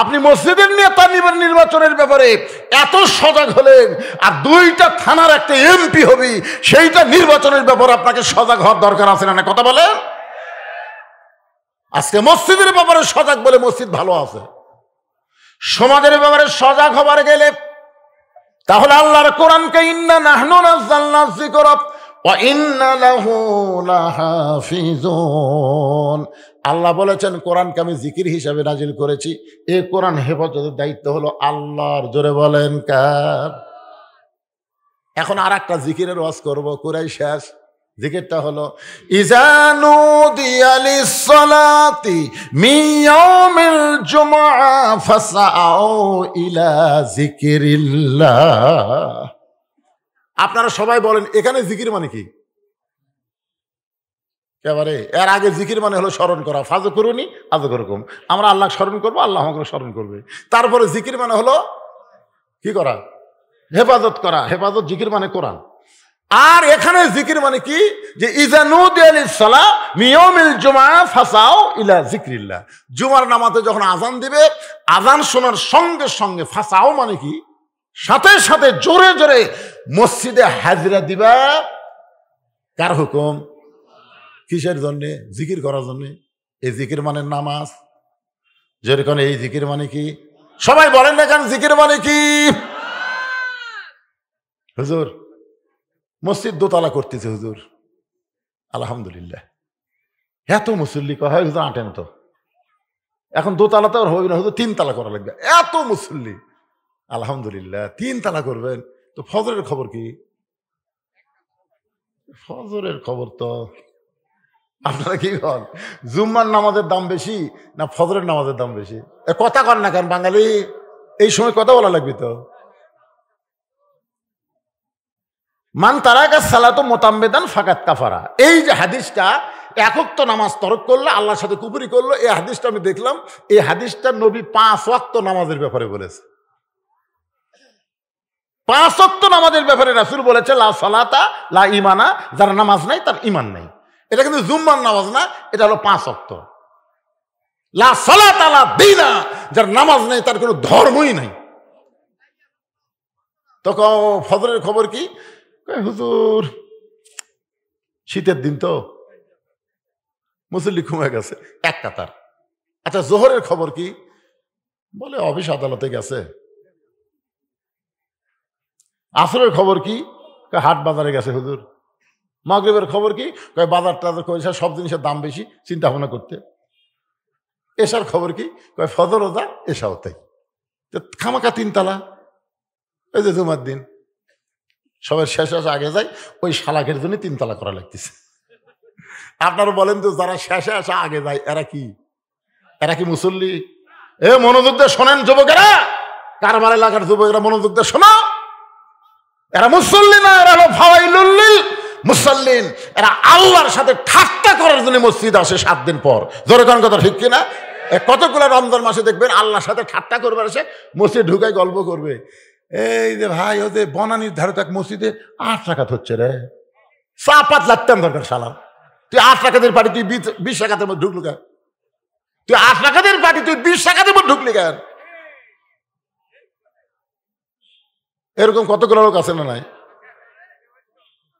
আপনি মসজিদের নেতা নির্বাচনের ব্যাপারে এত সজাগ হলেন, আর 2টা থানার একটা এমপি হবি, সেইটা নির্বাচনের ব্যাপারে আপনাকে সজাগ হওয়ার দরকার আছে না? কথা বলে আজকে মসজিদের ব্যাপারে সজাগ বলে মসজিদ ভালো আছে। সমাজের ব্যাপারে সজাগ হবার গেলে তাহলে আল্লাহর কোরআনকে ইন্না নাহনু নাযালনা যিকরা ওয়া ইন্না লাহু লাহাফিজুন, আল্লাহ বলেছেন কোরআনকে আমি জিকির হিসাবে নাজিল করেছি, এই কোরআন হেফাজতের দায়িত্ব হলো আল্লাহর। জোরে বলেন কার? এখন আর একটা জিকিরের ওয়াজ করবো, কুরাই শেষ। জিকিরটা হলো ইযা নুদিয়া লিস-সালাতি মিন ইয়াউমিল জুমআ ফাসআউ ইলা যিকিরিল্লাহ। আপনারা সবাই বলেন এখানে জিকির মানে কি? একেবারে এর আগে জিকির মানে হলো স্মরণ করা, ফাযকুরুনি আযকুরকুম, আমরা আল্লাহ স্মরণ করবো, আল্লাহ আমাকে স্মরণ করবে। তারপরে জিকির মানে হলো কি করা? হেফাজত করা। হেফাজত জিকির মানে কোরআন। আর এখানে জিকির মানে কি? যে ইযা নুদিয়া লিস-সালাহ মিন ইয়াউমিল জুমআ ফাসাউ ইলা যিকরিল্লাহ, জুমার নামাজে যখন আজান দিবে, আজান শোনার সঙ্গে সঙ্গে, ফাসাও মানে কি? সাথে সাথে জোরে জোরে মসজিদে হাজিরা দিবা। কার হুকুম? কিসের জন্যে? জিকির করার জন্যে। এই জিকির মানে নামাজ। যেরকম এই জিকির মানে কি? সবাই বলেন না কেন জিকির মানে কি? হুজুর মসজিদ দোতলা করতেছে, হুজুর আলহামদুলিল্লাহ, এত মুসল্লি হয় হুজুর আটেন তো, এখন দোতলা তো আর হবে না হুজুর, 3 তালা করা লাগবে, এত মুসল্লি আলহামদুলিল্লাহ 3 তালা করবেন। তো ফজরের খবর কি? ফজরের খবর তো আপনারা কি বল, জুম্মার নামাজের দাম বেশি না ফজরের নামাজের দাম বেশি? কথা কর না কেন বাঙালি, এই সময় কথা বলা লাগবে তো। মান তারাকা সালাতু মুতাম্মিদান ফাকাত কাফারা, এই যে হাদিসটা, একক তো নামাজ তরক করলো, আল্লাহর সাথে কুফরি করলো, এই হাদিসটা আমি দেখলাম, এই হাদিসটা নবী 5 ওয়াক্ত নামাজের ব্যাপারে বলেছে। 5 ওয়াক্ত নামাজের ব্যাপারে রাসূল বলেছে লা সালাতা লা ঈমানা, যার নামাজ নাই তার ঈমান নাই। এটা কিন্তু জুম্মার নামাজ না, এটা হলো 5 ওয়াক্ত। লা সালাতা লা দীনা, যার নামাজ নাই তার কোনো ধর্মই নাই। তো ফজরের খবর কি? হুজুর শীতের দিন তো মুসল্লি ঘুমিয়ে গেছে 1 কাতার। আচ্ছা জোহরের খবর কি? বলে অফিস আদালতে গেছে। আসরের খবর কি? হাট বাজারে গেছে হুজুর। মাগরিবের খবর কি? বাজার টাজার করেছে, সব জিনিসের দাম বেশি, চিন্তা ভাবনা করতে। এশার খবর কি? ফজর ওজা এশাও তাই। খামাকা 3 তালা, এই যে জুমার দিন সবার শেষ আগে যায়, ওই শালাকের জন্য 3 তালা করা লাগতেছে। আপনারা বলেন তো, যারা শেষে আসা আগে যায় এরা কি মুসল্লি? এ মনোযোগ দিয়ে শোনেন যুবকেরা, কারবার এলাকার যুবকেরা মনোযোগ দিয়ে শোনো, এরা মুসল্লি না, এরা হলো ফাওয়াইলুল লিল মুসাল্লিন। এরা আল্লাহর সাথে ঠাট্টা করার জন্য মসজিদ আসে 7 দিন পর। জোরে কোন কথা ঠিক কিনা? কতগুলো রমজান মাসে দেখবেন আল্লাহর সাথে ঠাট্টা করবে, আসে মসজিদ ঢুকায় গল্প করবে। এই যে ভাই ওদের বনানির ধারে এক মসজিদে 8 রাকাত হচ্ছে রে, 4-5 লাগতাম দরকার সালাম। তুই 8 রাকাতের পার্টি তুই 20 রাকাতের মধ্যে ঢুকলি কেন? তুই 8 রাকাতের পার্টি তুই 20 রাকাতের মধ্যে ঢুকলি কেন? এরকম কতগুলো লোক আছে না নাই?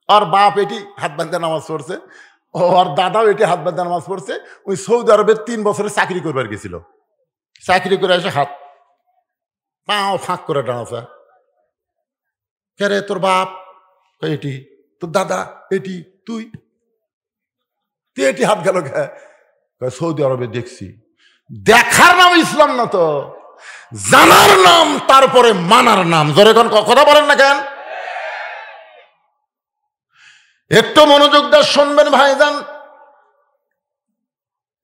আর বাপ এটি হাত বাঁধা নামাজ পড়ছে, আর দাদাও এটি হাত বাঁধা নামাজ পড়ছে। ওই সৌদি আরবে 3 বছরে চাকরি করবার গেছিল, চাকরি করে এসে হাত পাও ফাঁক করে দাঁড়াছে। কে রে তোর বাপ? এটি। তোর দাদা? এটি। তুই এটি হাত গেল কে? সৌদি আরবে দেখছি। দেখার নাম ইসলাম না তো, জানার নাম, তারপরে মানার নাম। জোরে কোন কথা বলেন না কেন? একটু মনোযোগ দিয়ে শুনবেন ভাইজান।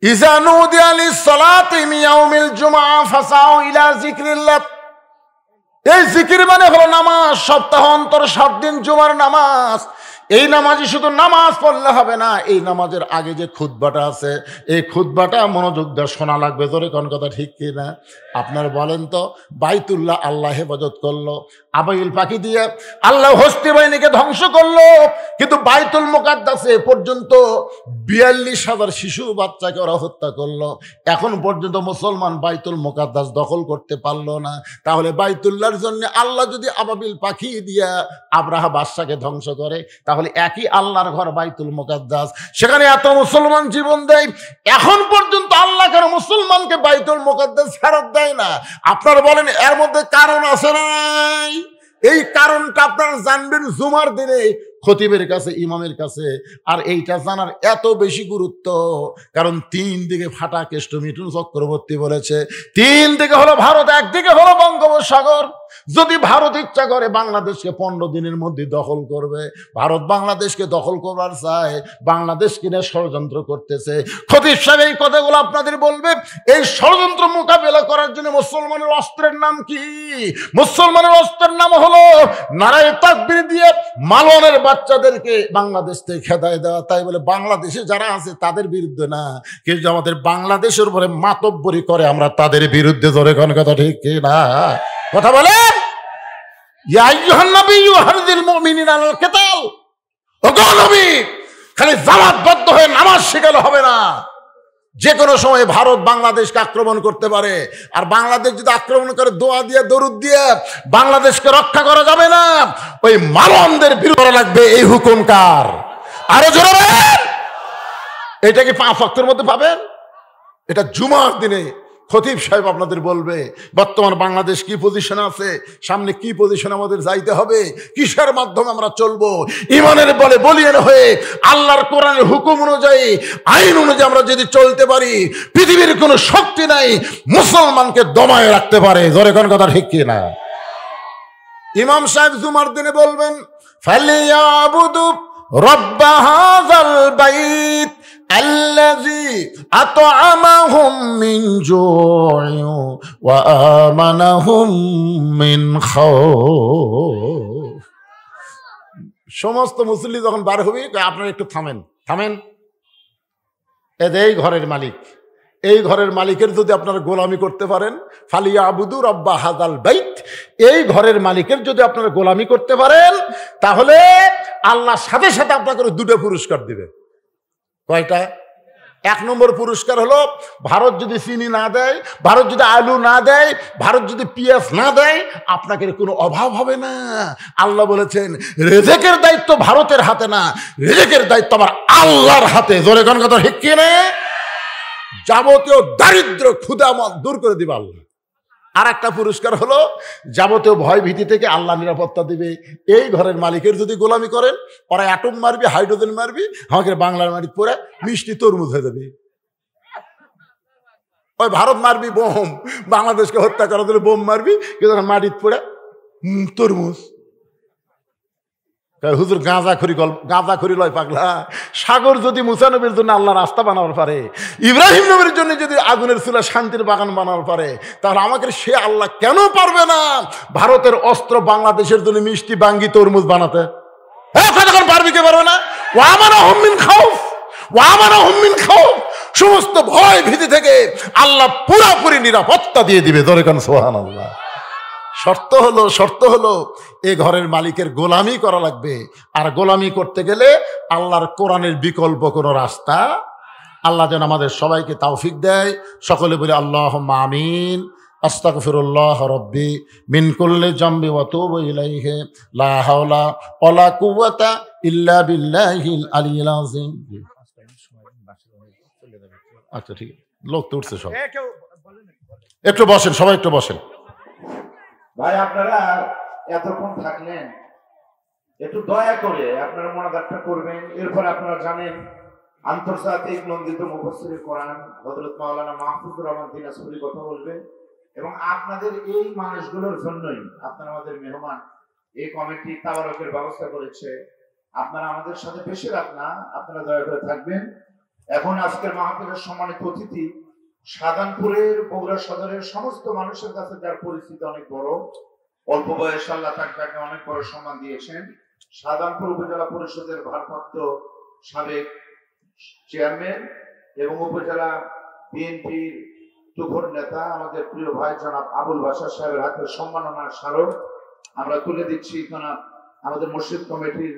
ইযা নুদিয়া লিস-সালাতি মিন ইয়াউমিল জুমআ ফাসাউ ইলা যিকরিল্লাহ, এই জিকির মানে হলো নামাজ, সপ্তাহ অন্তর 7 দিন জুমার নামাজ। এই নামাজই শুধু নামাজ পড়লে হবে না, এই নামাজের আগে যে খুতবাটা আছে এই খুতবাটা মনোযোগ দিয়ে শোনা লাগবে। জোরে কোন কথা ঠিক কি না? আপনার বলেন তো, বাইতুল্লাহ আল্লাহ হেফাজত করলো, আবাইল পাখি দিয়ে আল্লাহ হস্তি বাহিনীকে ধ্বংস করলো, কিন্তু বাইতুল মুকাদ্দাসে পর্যন্ত 42,000 শিশু বাচ্চাকে ওরা হত্যা করলো। এখন পর্যন্ত মুসলমান বাইতুল মুকাদ্দাস দখল করতে পারলো না। তাহলে বাইতুল্লাহর জন্য আল্লাহ যদি আবাবিল পাখি দিয়া আব্রাহা বাদশাকে ধ্বংস করে, তাহলে একই আল্লাহর ঘর বাইতুল মুকাদ্দাস, সেখানে এত মুসলমান জীবন দেয়, এখন পর্যন্ত আল্লাহ কেন মুসলমানকে বাইতুল মুকাদ্দাস ফেরত দেয় না? আপনারা বলেন এর মধ্যে কারণ আছে না নাই? এই কারণটা আপনারা জানবেন জুমার দিনে খতিবের কাছে, ইমামের কাছে। আর এইটা জানার এত বেশি গুরুত্ব, কারণ 3 দিকে ফাটা কেষ্ট মিঠুন চক্রবর্তী বলেছে, 3 দিকে হলো ভারত, একদিকে হলো বঙ্গোপসাগর। যদি ভারত ইচ্ছা করে বাংলাদেশকে 15 দিনের মধ্যে দখল করবে। ভারত বাংলাদেশকে দখল করবার চায়, বাংলাদেশকে নিয়ে ষড়যন্ত্র করতেছে। খতিব সাহেব এই কথাগুলো আপনাদের বলবে। এই ষড়যন্ত্র মোকাবেলা করার জন্য মুসলমানের অস্ত্রের নাম কি? মুসলমানের অস্ত্রের নাম হলো নারায়ে তাকবীর দিয়ে মালওয়ানের বাচ্চাদেরকে বাংলাদেশ থেকে খেদায় দেওয়া। তাই বলে বাংলাদেশে যারা আছে তাদের বিরুদ্ধে না, কিন্তু আমাদের বাংলাদেশের উপরে মাতব্বরি করে আমরা তাদের বিরুদ্ধে। ধরে কোন কথা ঠিক কি না? কথা বলেন। ইয়া আইয়ুহান নাবিয়্যু হারযিল মুমিনিনা আলাল কিতাল। ওগো নবী, খালি জামাতবদ্ধ হয়ে নামাজ শিখালে হবে না। যে কোনো সময় ভারত বাংলাদেশকে আক্রমণ করতে পারে, আর বাংলাদেশ যদি আক্রমণ করে দোয়া দিয়ে দরুদ দিয়ে বাংলাদেশকে রক্ষা করা যাবে না। ওই মালওয়ানদের বিরোধ করা লাগবে। এই হুকুম কার? আরো জোরে বলেন। এটা কি 5 ওয়াক্তের মধ্যে পাবেন? এটা জুমার দিনে খতিব সাহেব আপনাদের বলবে বর্তমান বাংলাদেশ কি পজিশনে আছে, সামনে কি পজিশনে আমাদের যাইতে হবে, কিসের মাধ্যমে আমরা চলবো। ইমানের বলে বলিয়ান হয়ে আল্লাহর কোরআনের হুকুম অনুযায়ী, আইন অনুযায়ী আমরা যদি চলতে পারি, পৃথিবীর কোনো শক্তি নাই মুসলমানকে দমায় রাখতে পারে। জোরে কোন কথা ঠিক কি না? ইমাম সাহেব জুমার দিনে বলবেন, ফালিয়াবুদু রব্ব হাযাল বাইত আল্লাযী আত'আমাহুম মিন জু'ইন ওয়া আমানাহুম মিন খাউফ। সমস্ত মুসল্লি যখন বার হবে, আপনারা একটু থামেন, থামেন। এই ঘরের মালিক, এই ঘরের মালিকের যদি আপনারা গোলামি করতে পারেন, ফালিয়াবুদু রব্ব হাযাল বাইত, এই ঘরের মালিকের যদি আপনারা গোলামি করতে পারেন, তাহলে আল্লাহ সাথে সাথে আপনাকে 2টা পুরস্কার দিবে। কয়টা? 1 নম্বর পুরস্কার হলো, ভারত যদি চিনি না দেয়, ভারত যদি আলু না দেয়, ভারত যদি পেঁয়াজ না দেয়, আপনাকে কোনো অভাব হবে না। আল্লাহ বলেছেন রিজিকের দায়িত্ব ভারতের হাতে না, রিজিকের দায়িত্ব আমার আল্লাহর হাতে। জোরে কোন কথা ঠিক কি না? যাবতীয় দারিদ্র ক্ষুধামত দূর করে দিবে আল্লাহ। আর একটা পুরস্কার হলো, যাবতীয় ভয় ভীতি থেকে আল্লাহ নিরাপত্তা দিবে। এই ঘরের মালিকের যদি গোলামি করেন, ওরা অ্যাটম মারবি, হাইড্রোজেন মারবি, আমাকে বাংলার মাটির পরে মিষ্টি তরমুজ হয়ে যাবে। ওই ভারত মারবি বোম, বাংলাদেশকে হত্যা করার জন্য বোম মারবি, কিন্তু মাটির পরে তরমুজ। হুজুর গাঁজা খড়ি লয় পাগলা। সাগর যদি মুসা নবীর জন্য আল্লাহ রাস্তা বানাবার পারে, ইব্রাহিম নবীর জন্য যদি আগুনের চুলা শান্তির বাগান বানাবার পারে, তাহলে আমাকে সে আল্লাহ কেন পারবে না ভারতের অস্ত্র বাংলাদেশের জন্য মিষ্টি বাঙ্গি তরমুজ বানাতে? পারবি কে পারবে না? ওয়ামানাহুম মিন খাউফ, ওয়ামানাহুম মিন খাউফ। সমস্ত ভয় ভীতি থেকে আল্লাহ পুরোপুরি নিরাপত্তা দিয়ে দিবে। জোরে কোন সুবহানাল্লাহ। শর্ত হলো এই ঘরের মালিকের গোলামি করা লাগবে। আর গোলামি করতে গেলে আল্লাহর কোরআনের বিকল্প কোনো রাস্তা। আল্লাহ যেন আমাদের সবাইকে তৌফিক দেয়। সকলে বলে আল্লাহুম্মা আমিন। আস্তাগফিরুল্লাহ রাব্বি মিন কুল্লি যামবি ওয়া তুবু ইলাইহি লা হাওলা ওয়ালা কুওয়াতা ইল্লা বিল্লাহিল আলিয়্যিল আযীম। আচ্ছা ঠিক আছে, লোক তো উঠছে সব। একটু বসেন, সবাই একটু বসেন। ভাই আপনারা এতক্ষণ থাকলেন, একটু দয়া করে আপনারা মোনাজাতটা করবেন। এরপর আপনারা জানেন আন্তর্জাতিক নন্দিত মুফাসসিরে কোরআন হযরত মাওলানা মাহফুজুর রহমান দিনাজপুরি কথা বলবেন। এবং আপনাদের এই মানুষগুলোর জন্যই আপনারা আমাদের মেহমান, এই কমিটি তাবারকের ব্যবস্থা করেছে। আপনারা আমাদের সাথে বেশি রাত না, আপনারা দয়া করে থাকবেন। এখন আজকের মাহফিলের সম্মানিত অতিথি, শাহজাহানপুরের বগুড়া সদরের সমস্ত মানুষের কাছে যার পরিচিতি অনেক বড়, অল্প বয়সে আল্লাহ তাকে অনেক বড় সম্মান দিয়েছেন। সাদামপুর উপজেলা পরিষদের ভারপ্রাপ্ত সাবেক চেয়ারম্যান এবং উপজেলা বিএনপির তুখর নেতা আমাদের প্রিয় ভাই জনাব আবুল বাশার সাহেবের হাতে সম্মাননার স্মারক আমরা তুলে দিচ্ছি। আমাদের মসজিদ কমিটির